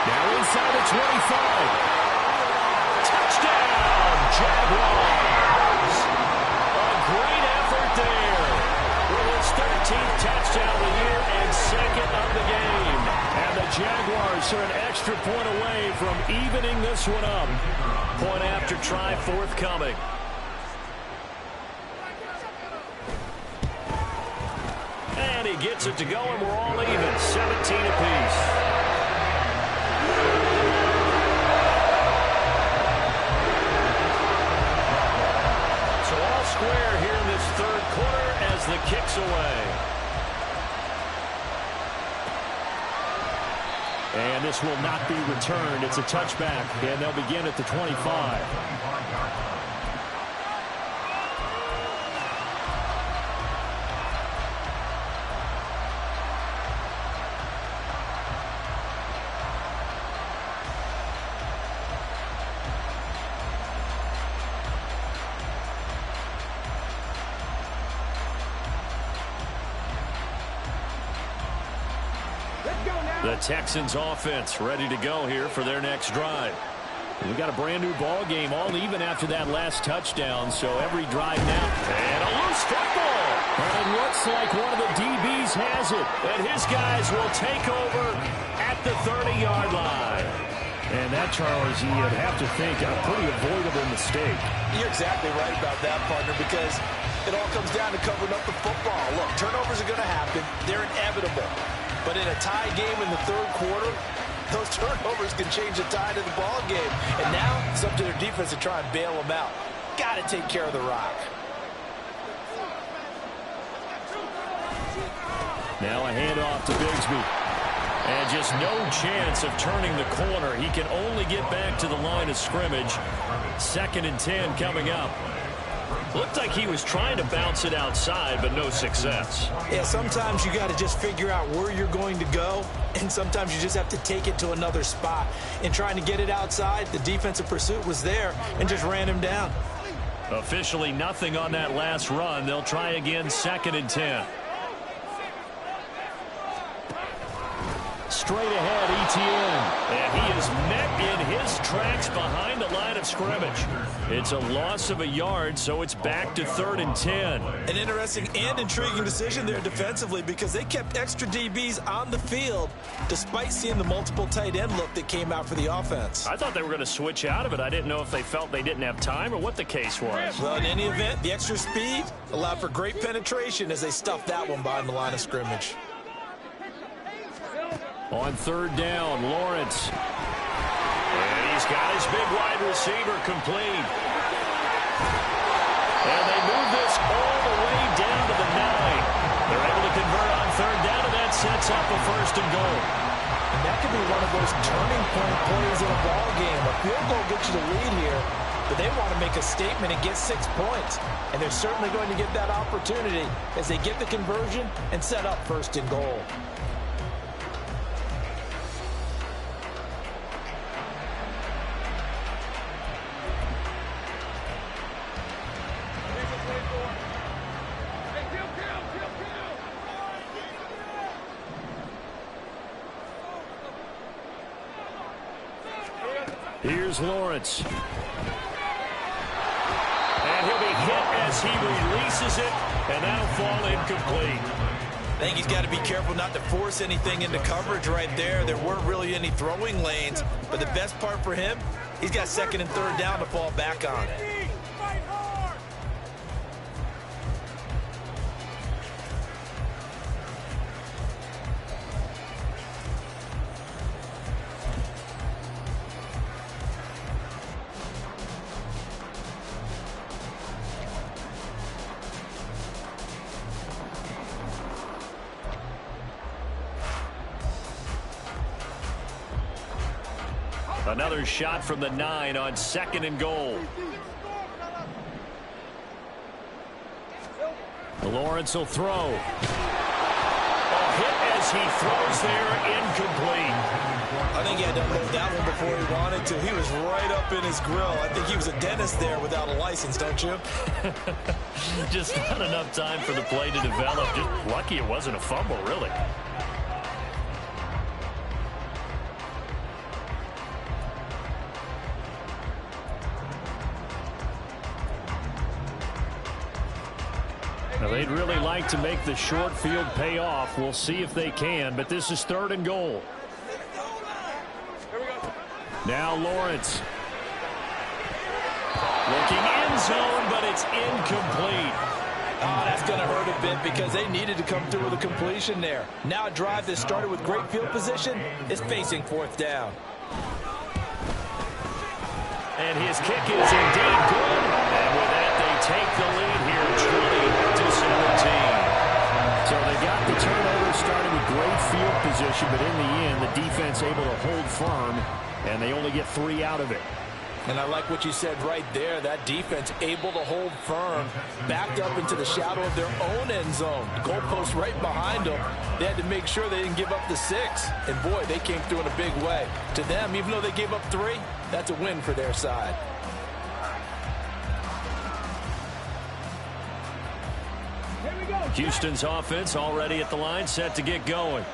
Now inside the 25. Touchdown, Jaguars. A great effort there. With his 13th touchdown of the year and 2nd of the game. And the Jaguars are an extra point away from evening this one up. Point after try forthcoming. And he gets it to go, and we're all even. 17 apiece. square here in this third quarter as the kick's away. And this will not be returned. It's a touchback, and they'll begin at the 25. The Texans offense ready to go here for their next drive. We got a brand new ball game, all even after that last touchdown, so every drive now. And a loose football. And it looks like one of the DBs has it. And his guys will take over at the 30-yard line. And that, Charles, you'd have to think a pretty avoidable mistake. You're exactly right about that, partner, because it all comes down to covering up the football. Look, turnovers are going to happen. They're inevitable. But in a tie game in the third quarter, those turnovers can change the tide of the ball game. And now it's up to their defense to try and bail them out. Got to take care of the rock. Now a handoff to Bigsby. And just no chance of turning the corner. He can only get back to the line of scrimmage. 2nd and 10 coming up. Looked like he was trying to bounce it outside, but no success. Yeah, sometimes you got to just figure out where you're going to go, and sometimes you just have to take it to another spot. In trying to get it outside, the defensive pursuit was there and just ran him down. Officially nothing on that last run. They'll try again, 2nd and 10. Straight ahead, Etienne. And he is met in his tracks behind the line of scrimmage. It's a loss of a yard, so it's back to 3rd and 10. An interesting and intriguing decision there defensively because they kept extra DBs on the field despite seeing the multiple tight end look that came out for the offense. I thought they were going to switch out of it. I didn't know if they felt they didn't have time or what the case was. Well, in any event, the extra speed allowed for great penetration as they stuffed that one behind the line of scrimmage. On 3rd down, Lawrence. And he's got his big wide receiver complete. And they move this all the way down to the 9. They're able to convert on 3rd down, and that sets up a 1st and goal. And that could be one of those turning point plays in a ball game. A field goal gets you the lead here, but they want to make a statement and get 6 points. And they're certainly going to get that opportunity as they get the conversion and set up 1st and goal. Here's Lawrence. And he'll be hit as he releases it, and that'll fall incomplete. I think he's got to be careful not to force anything into coverage right there. There weren't really any throwing lanes, but the best part for him, he's got 2nd and 3rd down to fall back on. Another shot from the 9 on 2nd and goal. Lawrence will throw. A hit as he throws there, incomplete. I think he had to unload that one before he wanted to. He was right up in his grill. I think he was a dentist there without a license, don't you? Just not enough time for the play to develop. Just lucky it wasn't a fumble, really. Now, they'd really like to make the short field pay off. We'll see if they can, but this is 3rd and goal. Now Lawrence. Looking end zone, but it's incomplete. Oh, that's going to hurt a bit because they needed to come through with a completion there. Now a drive that started with great field position is facing 4th down. And his kick is indeed good. And with that, they take the lead here position, but in the end, the defense able to hold firm, and they only get 3 out of it. And I like what you said right there. That defense able to hold firm, backed up into the shadow of their own end zone. The goalpost right behind them. They had to make sure they didn't give up the 6. And, boy, they came through in a big way. To them, even though they gave up 3, that's a win for their side. Houston's offense already at the line, set to get going.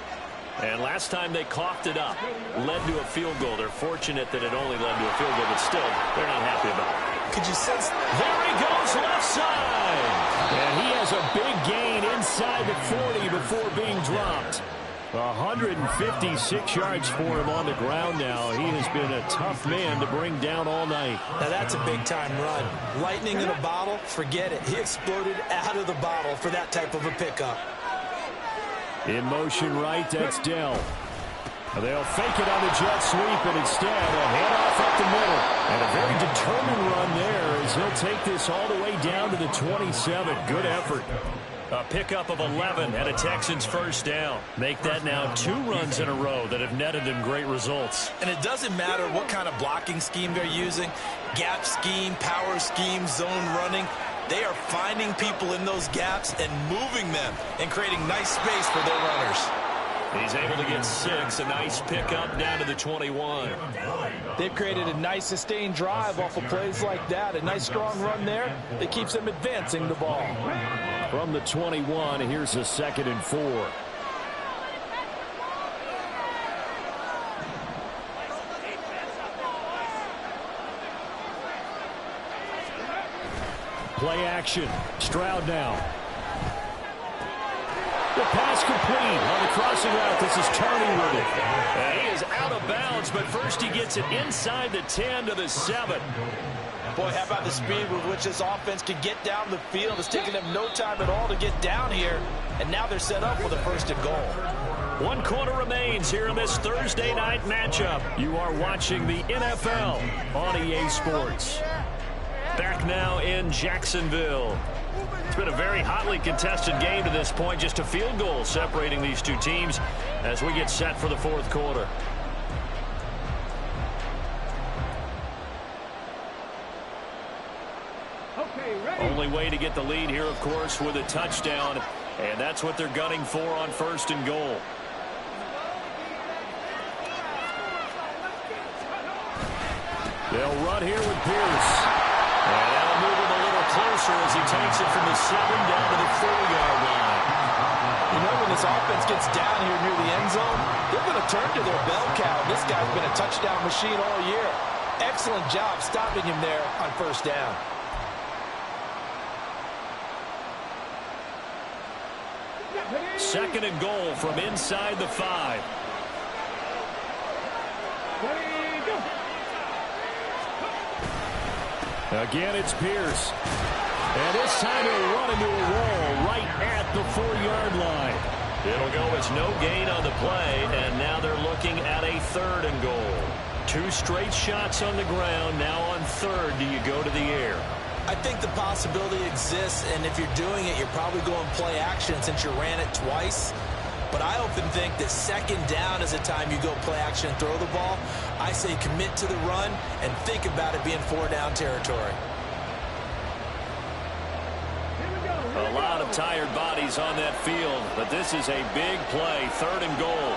And last time they coughed it up, led to a field goal. They're fortunate that it only led to a field goal, but still, they're not happy about it. Could you sense? There he goes, left side. And he has a big gain inside the 40 before being dropped. 156 yards for him on the ground now. He has been a tough man to bring down all night. Now that's a big-time run. Lightning in a bottle, forget it. He exploded out of the bottle for that type of a pickup. In motion right, that's Dell. They'll fake it on the jet sweep, and instead a handoff up the middle. And a very determined run there as he'll take this all the way down to the 27. Good effort. A pickup of 11 and a Texans first down. Make that now 2 runs in a row that have netted them great results. And it doesn't matter what kind of blocking scheme they're using, gap scheme, power scheme, zone running. They are finding people in those gaps and moving them and creating nice space for their runners. He's able to get 6, a nice pickup down to the 21. They've created a nice sustained drive off of plays like that. A nice strong run there that keeps them advancing the ball. From the 21, here's a 2nd and 4. Play action. Stroud now. The pass complete on the crossing route. This is Tony with it. And he is out of bounds, but first he gets it inside the 10 to the 7. Boy, how about the speed with which this offense can get down the field? It's taken them no time at all to get down here, and now they're set up for the 1st and goal. 1 quarter remains here in this Thursday night matchup. You are watching the NFL on EA Sports. Back now in Jacksonville. It's been a very hotly contested game to this point. Just a field goal separating these two teams as we get set for the 4th quarter. Only way to get the lead here, of course, with a touchdown. And that's what they're gunning for on 1st and goal. They'll run here with Pierce. And that'll move him a little closer as he takes it from the 7 down to the 4-yard line. You know, when this offense gets down here near the end zone, they're going to turn to their bell cow. This guy's been a touchdown machine all year. Excellent job stopping him there on 1st down. Second and goal from inside the 5. Again, it's Pierce. And this time he'll run into a roll right at the 4-yard line. It'll go as no gain on the play, and now they're looking at a 3rd and goal. 2 straight shots on the ground. Now on 3rd, do you go to the air? I think the possibility exists, and if you're doing it, you're probably going play action since you ran it twice. But I often think that 2nd down is the time you go play action and throw the ball. I say commit to the run and think about it being 4-down territory. A lot of tired bodies on that field, but this is a big play, 3rd and goal.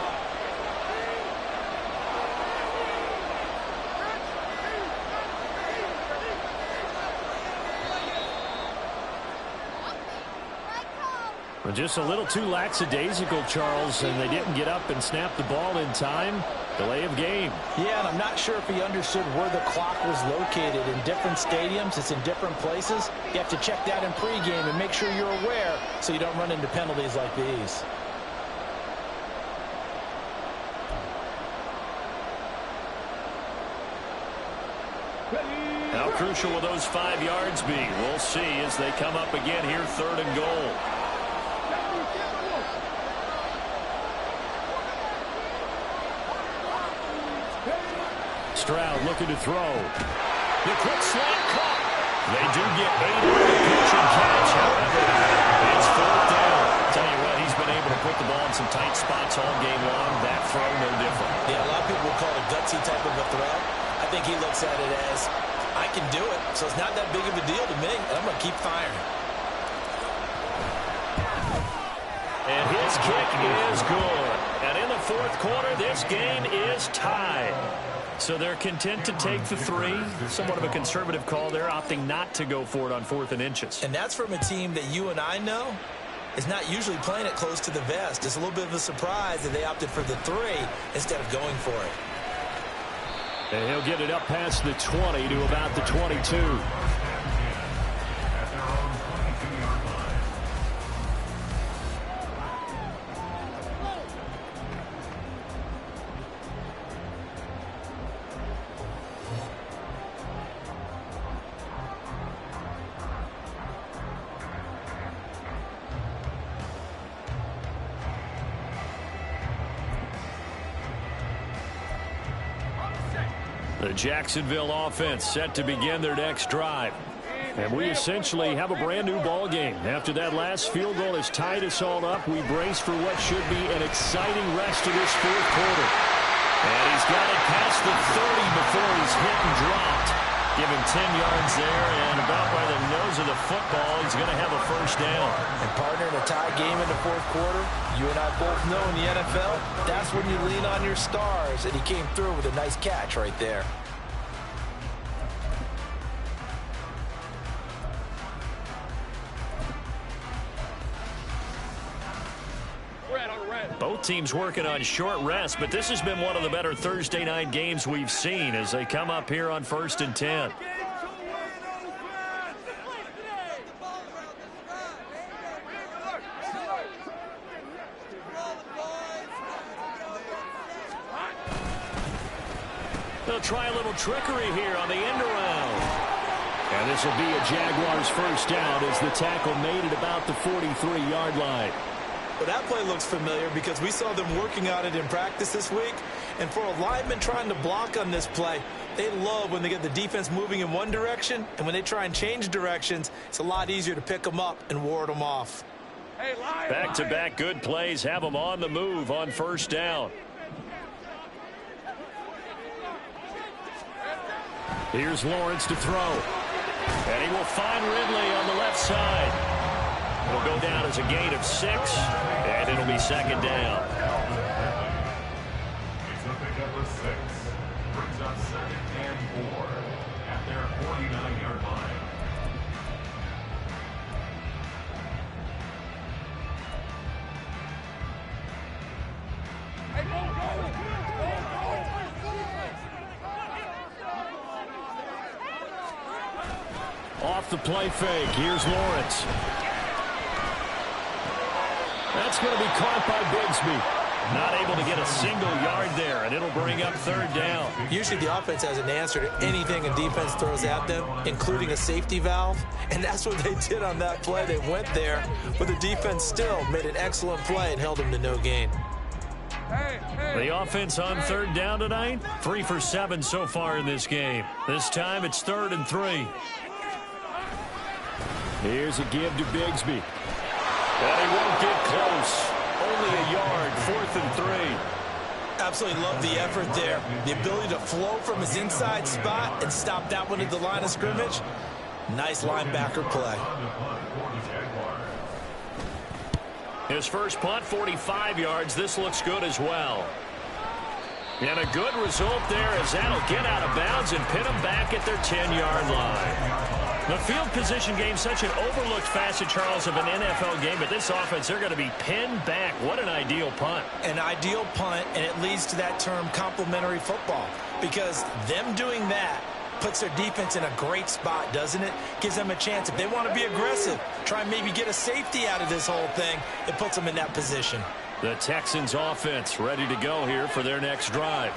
Just a little too lackadaisical, Charles, and they didn't get up and snap the ball in time. Delay of game. Yeah, and I'm not sure if he understood where the clock was located. In different stadiums, it's in different places. You have to check that in pregame and make sure you're aware so you don't run into penalties like these. How crucial will those 5 yards be? We'll see as they come up again here, 3rd and goal. Stroud looking to throw. The quick slant caught. They do get 8 on the pitch and catch. However, it's 4th down. Tell you what, he's been able to put put the ball in some tight spots all game long. That throw, no different. Yeah, a lot of people would call it a gutsy type of a throw. I think he looks at it as, I can do it, so it's not that big of a deal to me, and I'm going to keep firing. And his kick is good. And in the fourth quarter, this game is tied. So they're content to take the three. Somewhat of a conservative call there, opting not to go for it on 4th and inches. And that's from a team that you and I know is not usually playing it close to the vest. It's a little bit of a surprise that they opted for the 3 instead of going for it. And he'll get it up past the 20 to about the 22. The Jacksonville offense set to begin their next drive. And we essentially have a brand new ball game. After that last field goal has tied us all up, we brace for what should be an exciting rest of this fourth quarter. And he's got it past the 30 before he's hit and dropped. Give him 10 yards there, and about by the nose of the football, he's going to have a first down. And partner, in a tie game in the fourth quarter, you and I both know in the NFL, that's when you lean on your stars, and he came through with a nice catch right there. Both teams working on short rest, but this has been one of the better Thursday night games we've seen as they come up here on 1st and 10. They'll try a little trickery here on the end around. And this will be a Jaguars first down as the tackle made it about the 43-yard line. Well, that play looks familiar because we saw them working on it in practice this week. And for a lineman trying to block on this play, they love when they get the defense moving in one direction. And when they try and change directions, it's a lot easier to pick them up and ward them off. Back-to-back good plays have them on the move on first down. Here's Lawrence to throw. And he will find Ridley on the left side. It'll go down as a gain of 6, and it'll be second down. It's a pickup of 6. Brings up 2nd and 4 at their 49-yard line. Off the play fake, here's Lawrence. That's going to be caught by Bigsby. Not able to get a single yard there, and it'll bring up 3rd down. Usually the offense has an answer to anything a defense throws at them, including a safety valve, and that's what they did on that play. They went there, but the defense still made an excellent play and held them to no gain. The offense on 3rd down tonight, 3 for 7 so far in this game. This time it's 3rd and 3. Here's a give to Bigsby. And he won't get close. Only a yard, 4th and 3. Absolutely love the effort there. The ability to flow from his inside spot and stop that one at the line of scrimmage. Nice linebacker play. His first punt, 45 yards. This looks good as well. And a good result there as that'll get out of bounds and pin them back at their 10-yard line. The field position game, such an overlooked facet, Charles, of an NFL game. But this offense, they're going to be pinned back. What an ideal punt. An ideal punt, and it leads to that term complementary football. Because them doing that puts their defense in a great spot, doesn't it? Gives them a chance. If they want to be aggressive, try and maybe get a safety out of this whole thing, it puts them in that position. The Texans offense ready to go here for their next drive.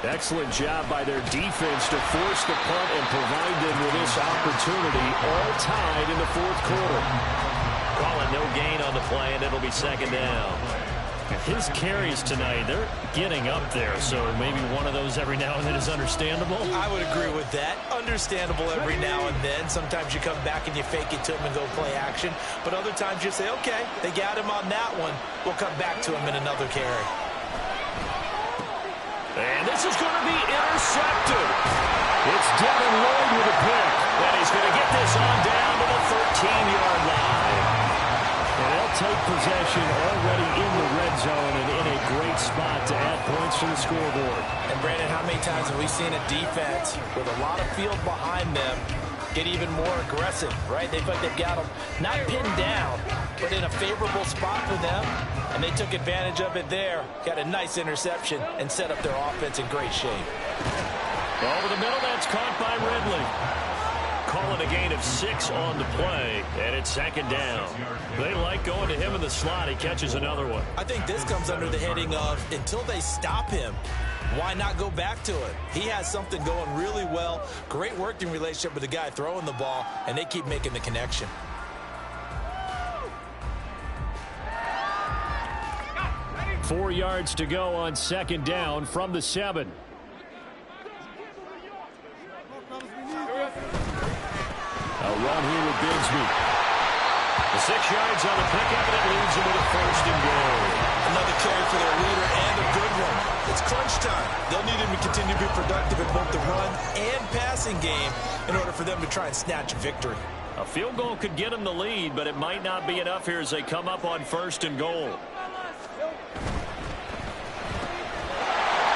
Excellent job by their defense to force the punt and provide them with this opportunity, all tied in the fourth quarter. Calling no gain on the play, and it'll be second down. His carries tonight, they're getting up there, so maybe one of those every now and then is understandable. I would agree with that. Understandable every now and then. Sometimes you come back and you fake it to him and go play action. But other times you say, okay, they got him on that one. We'll come back to him in another carry. And this is going to be intercepted. It's Devin Lloyd with a pick. And he's going to get this on down to the 13-yard line. And they'll take possession already in the red zone and in a great spot to add points to the scoreboard. And, Brandon, how many times have we seen a defense with a lot of field behind them get even more aggressive, right? They feel like they've got them not pinned down, but in a favorable spot for them. And they took advantage of it there. Got a nice interception and set up their offense in great shape. Over the middle, that's caught by Ridley. Calling a gain of 6 on the play, and it's second down. They like going to him in the slot. He catches another one. I think this comes under the heading of until they stop him, why not go back to it? He has something going really well. Great working relationship with the guy throwing the ball, and they keep making the connection. Four yards to go on second down from the 7. A run here with Bigsby. The 6 yards on the pickup, and it leads him with a first and goal. Another carry for their leader and a good one. It's crunch time. They'll need him to continue to be productive in both the run and passing game in order for them to try and snatch a victory. A field goal could get them the lead, but it might not be enough here as they come up on first and goal.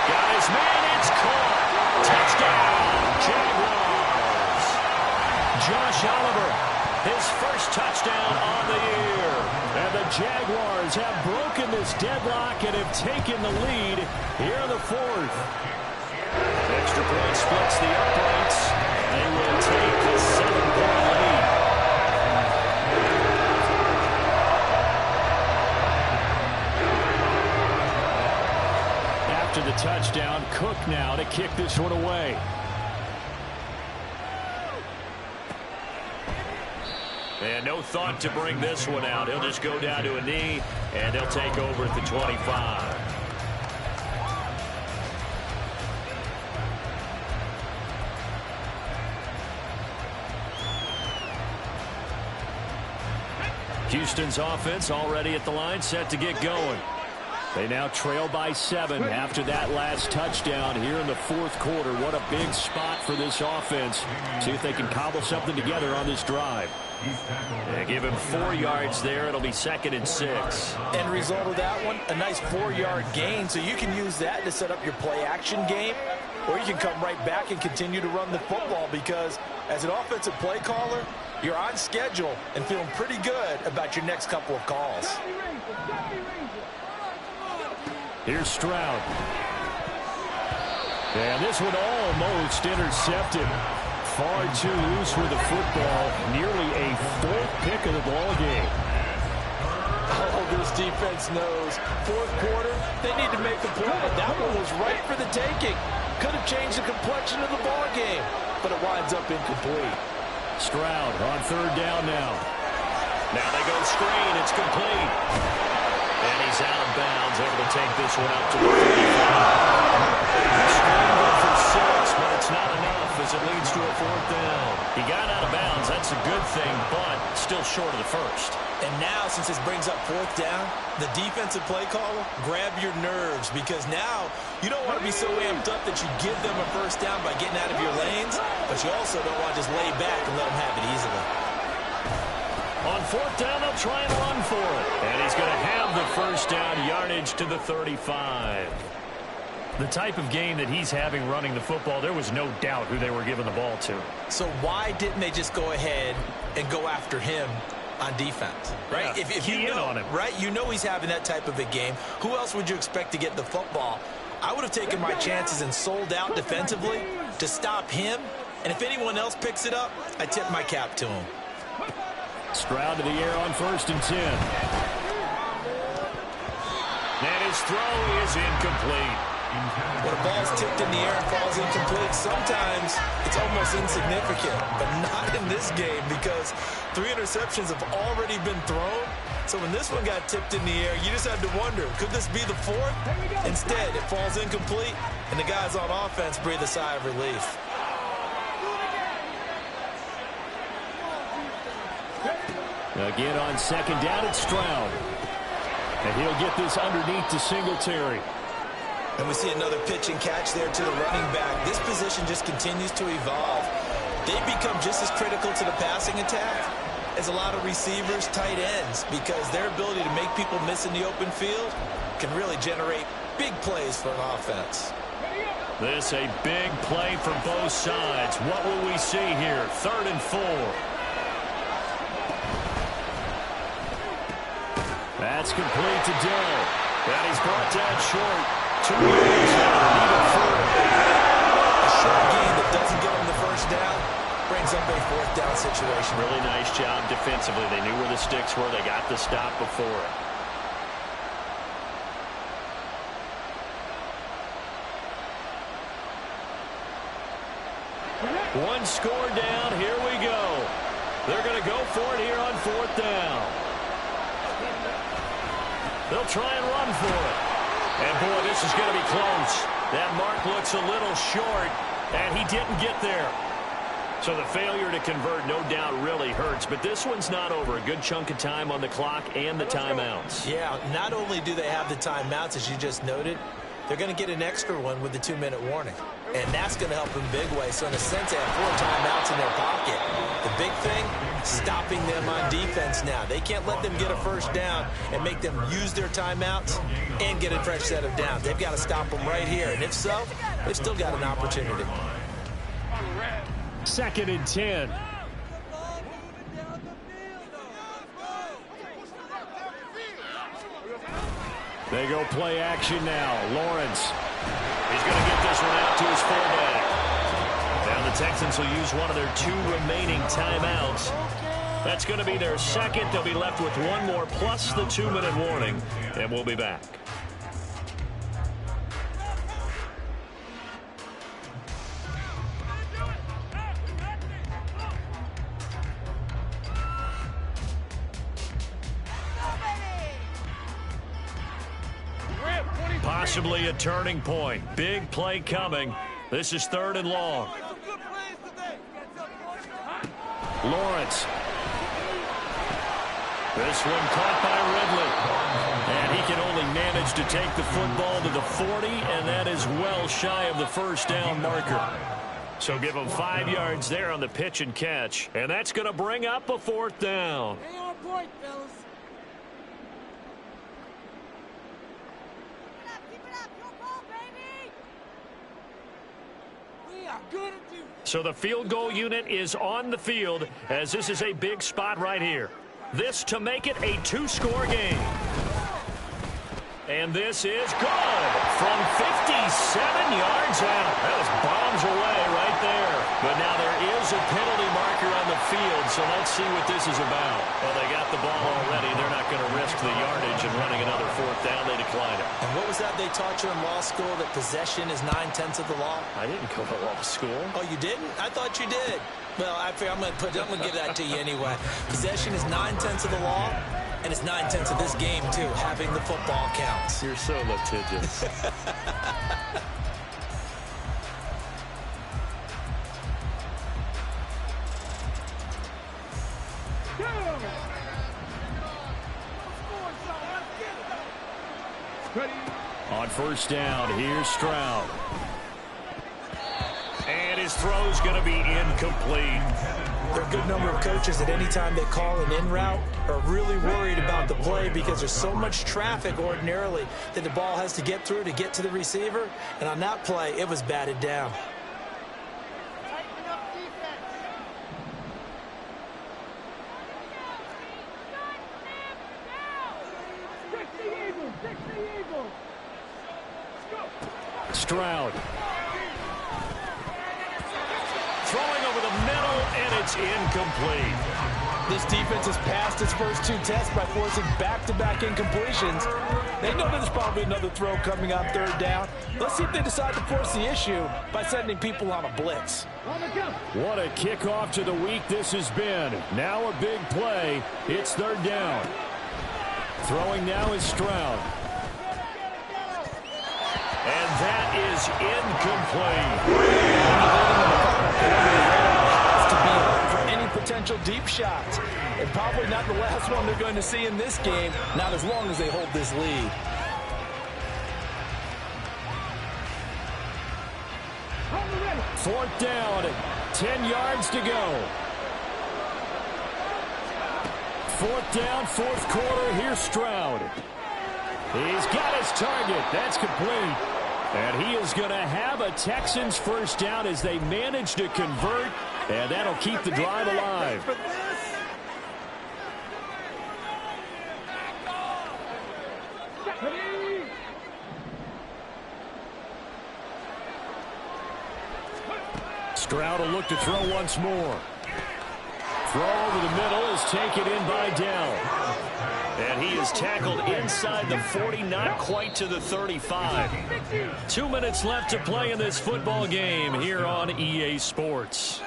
Got his man, it's caught. Touchdown, Jaguars. Josh Oliver, his first touchdown on the year. And the Jaguars have broken this deadlock and have taken the lead here in the 4th. Extra point splits the uprights. They will take the 7-point lead. After the touchdown, Cook now to kick this one away. And no thought to bring this one out. He'll just go down to a knee, and they'll take over at the 25. Houston's offense already at the line, set to get going. They now trail by 7 after that last touchdown here in the 4th quarter. What a big spot for this offense. See if they can cobble something together on this drive. They give him 4 yards there. It'll be 2nd and 6. End result of that one, a nice 4-yard gain. So you can use that to set up your play-action game, or you can come right back and continue to run the football because as an offensive play caller, you're on schedule and feeling pretty good about your next couple of calls. Here's Stroud. And this one almost intercepted. Far too loose with the football. Nearly a 4th pick of the ball game. Oh, this defense knows. 4th quarter, they need to make a play. That one was right for the taking. Could have changed the complexion of the ball game, but it winds up incomplete. Stroud on 3rd down now. Now they go screen. It's complete. And he's out of bounds, able to take this one up to the 35. Scramble for 6, but it's not enough as it leads to a 4th down. He got out of bounds. That's a good thing, but still short of the 1st. And now, since this brings up 4th down, the defensive play caller, grab your nerves because now you don't want to be so amped up that you give them a 1st down by getting out of your lanes, but you also don't want to just lay back and let them have it easily. On 4th down, they'll try and run for it. And he's going to have the 1st down, yardage to the 35. The type of game that he's having running the football, there was no doubt who they were giving the ball to. So why didn't they just go ahead and go after him on defense, right? Yeah, if you know, on him. right, you know he's having that type of a game. Who else would you expect to get the football? I would have taken my chances and sold out defensively to stop him. And if anyone else picks it up, I tip my cap to him. Stroud to the air on 1st and 10. And his throw is incomplete. When a ball's tipped in the air and falls incomplete, sometimes it's almost insignificant, but not in this game because 3 interceptions have already been thrown. So when this one got tipped in the air, you just had to wonder, could this be the 4th? Instead, it falls incomplete, and the guys on offense breathe a sigh of relief. Again on second down, it's Stroud. And he'll get this underneath to Singletary. And we see another pitch and catch there to the running back. This position just continues to evolve. They become just as critical to the passing attack as a lot of receivers, tight ends, because their ability to make people miss in the open field can really generate big plays for an offense. This a big play for both sides. What will we see here? 3rd and 4. That's complete to Dell. And he's brought down short. 2 yards out. Need a 4. A short gain that doesn't get him the first down brings up a 4th down situation. Really nice job defensively. They knew where the sticks were. They got the stop before it. One score down. Here we go. They're going to go for it here on 4th down. They'll try and run for it. And, boy, this is going to be close. That mark looks a little short, and he didn't get there. So the failure to convert, no doubt, really hurts. But this one's not over. A good chunk of time on the clock and the timeouts. Yeah, not only do they have the timeouts, as you just noted, they're going to get an extra one with the 2-minute warning. And that's going to help in big way. So in a sense, they have 4 timeouts in their pocket. The big thing, stopping them on defense now. They can't let them get a first down and make them use their timeouts and get a fresh set of downs. They've got to stop them right here. And if so, they've still got an opportunity. 2nd and 10. They go play action now. Lawrence. He's going to get this one out to his fullback. Now the Texans will use one of their 2 remaining timeouts. That's going to be their 2nd. They'll be left with 1 more plus the 2-minute warning. And we'll be back. Possibly a turning point. Big play coming. This is 3rd and long. Lawrence. This one caught by Ridley. And he can only manage to take the football to the 40, and that is well shy of the first down marker. So give him 5 yards there on the pitch and catch. And that's going to bring up a 4th down. Stay on point, fellas. So the field goal unit is on the field as this is a big spot right here. This to make it a 2-score game. And this is good from 57 yards out. That was bombs away right there. But now there is a penalty marker on the field, so let's see what this is about. Well, they got the ball already. They're not going to risk the yardage and running another 4th down. They decline it. And what was that they taught you in law school, that possession is 9/10 of the law? I didn't go to law school. Oh, you didn't? I thought you did. Well, I'm going to give that to you anyway. Possession is 9/10 of the law, and it's 9/10 of this game, too. Having the football counts. You're so litigious. On 1st down, here's Stroud. And his throw's going to be incomplete. There are a good number of coaches that any time they call an in route are really worried about the play because there's so much traffic ordinarily that the ball has to get through to get to the receiver. And on that play, it was batted down. Stroud. Throwing over the middle, and it's incomplete. This defense has passed its first 2 tests by forcing back-to-back incompletions. They know there's probably another throw coming on 3rd down. Let's see if they decide to force the issue by sending people on a blitz. What a kickoff to the week this has been. Now a big play. It's 3rd down. Throwing now is Stroud. And that is incomplete. For any potential deep shots. And probably not the last one they're going to see in this game, not as long as they hold this lead. Fourth down, 10 yards to go. 4th down, 4th quarter. Here's Stroud. He's got his target. That's complete. And he is going to have a Texans first down as they manage to convert. And that'll keep the drive alive. Stroud will look to throw once more. Throw over the middle is taken in by Dell. And he is tackled inside the 40, not quite to the 35. 2 minutes left to play in this football game here on EA Sports.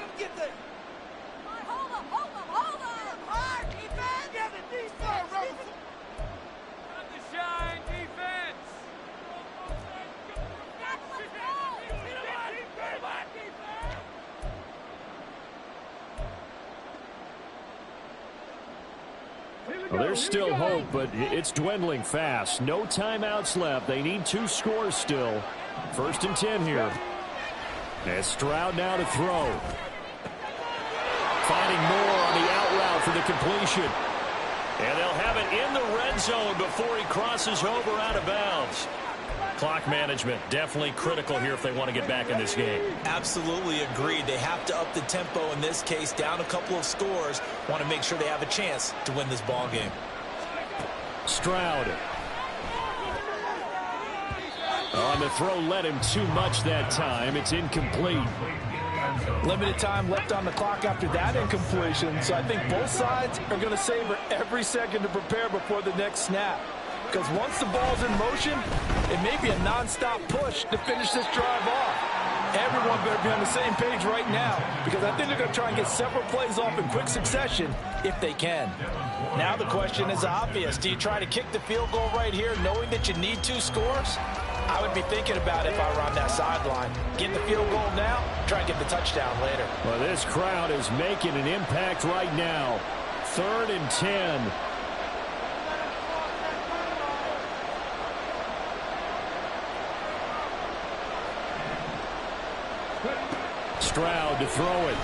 Well, there's still hope, but it's dwindling fast. No timeouts left. They need 2 scores still. 1st and 10 here. As Stroud now to throw. Finding more on the out route for the completion. And they'll have it in the red zone before he crosses over out of bounds. Clock management definitely critical here if they want to get back in this game. Absolutely agreed. They have to up the tempo in this case, down a couple of scores. Want to make sure they have a chance to win this ball game. Stroud. On the throw, led him too much that time. It's incomplete. Limited time left on the clock after that incompletion, so I think both sides are going to savor every second to prepare before the next snap. Because once the ball's in motion, it may be a non-stop push to finish this drive off. Everyone better be on the same page right now, because I think they're going to try and get several plays off in quick succession if they can. Now the question is obvious. Do you try to kick the field goal right here knowing that you need 2 scores? I would be thinking about it if I were on that sideline. Get the field goal now, try and get the touchdown later. Well, this crowd is making an impact right now. 3rd and 10. Stroud to throw it.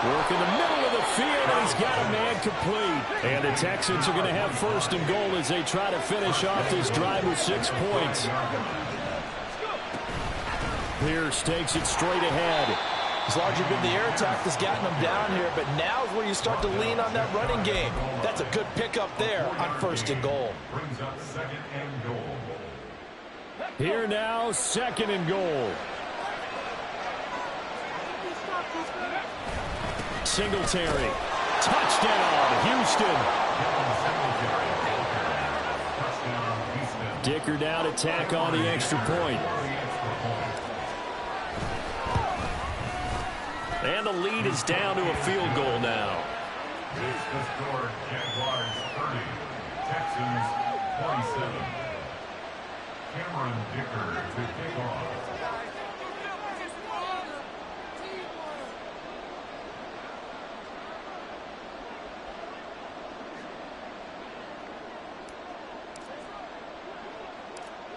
Work in the middle of the field, and he's got a man complete. And the Texans are going to have 1st and goal as they try to finish off this drive with 6 points. Pierce takes it straight ahead. It's largely been the air attack that's gotten them down here, but now is where you start to lean on that running game. That's a good pickup there on 1st and goal. Brings up 2nd and goal. Here now, 2nd and goal. Singletary. Touchdown, Houston. Dicker down to tack on the extra point. And the lead is down to a field goal now. It's the score, Jaguars 30, Texans 27. Cameron Dicker to kick off.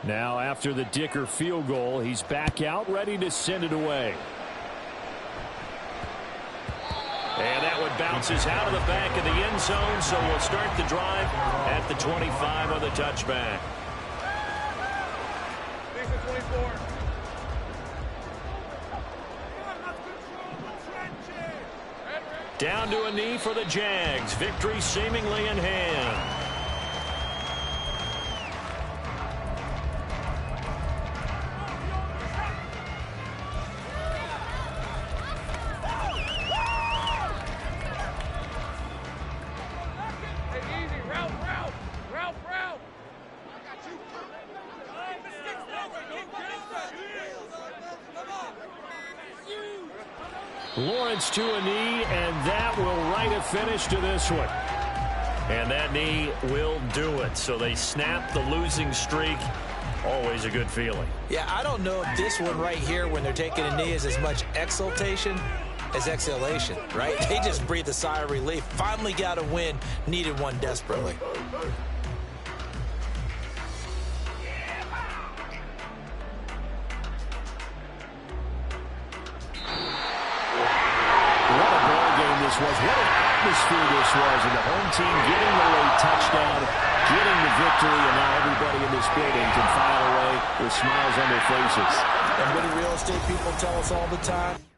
Now after the Dicker field goal, he's back out ready to send it away. And that one bounces out of the back of the end zone, so we'll start the drive at the 25 on the touchback. Down to a knee for the Jags. Victory seemingly in hand. Lawrence to a knee, and that will write a finish to this one. And that knee will do it. So they snap the losing streak. Always a good feeling. Yeah, I don't know if this one right here, when they're taking a knee, is as much exultation as exhalation, right? They just breathe a sigh of relief. Finally got a win. Needed one desperately. What a ball game this was. What an atmosphere this was. And the home team getting the late touchdown, getting the victory, and now everybody in this building can file away with smiles on their faces. And what do real estate people tell us all the time?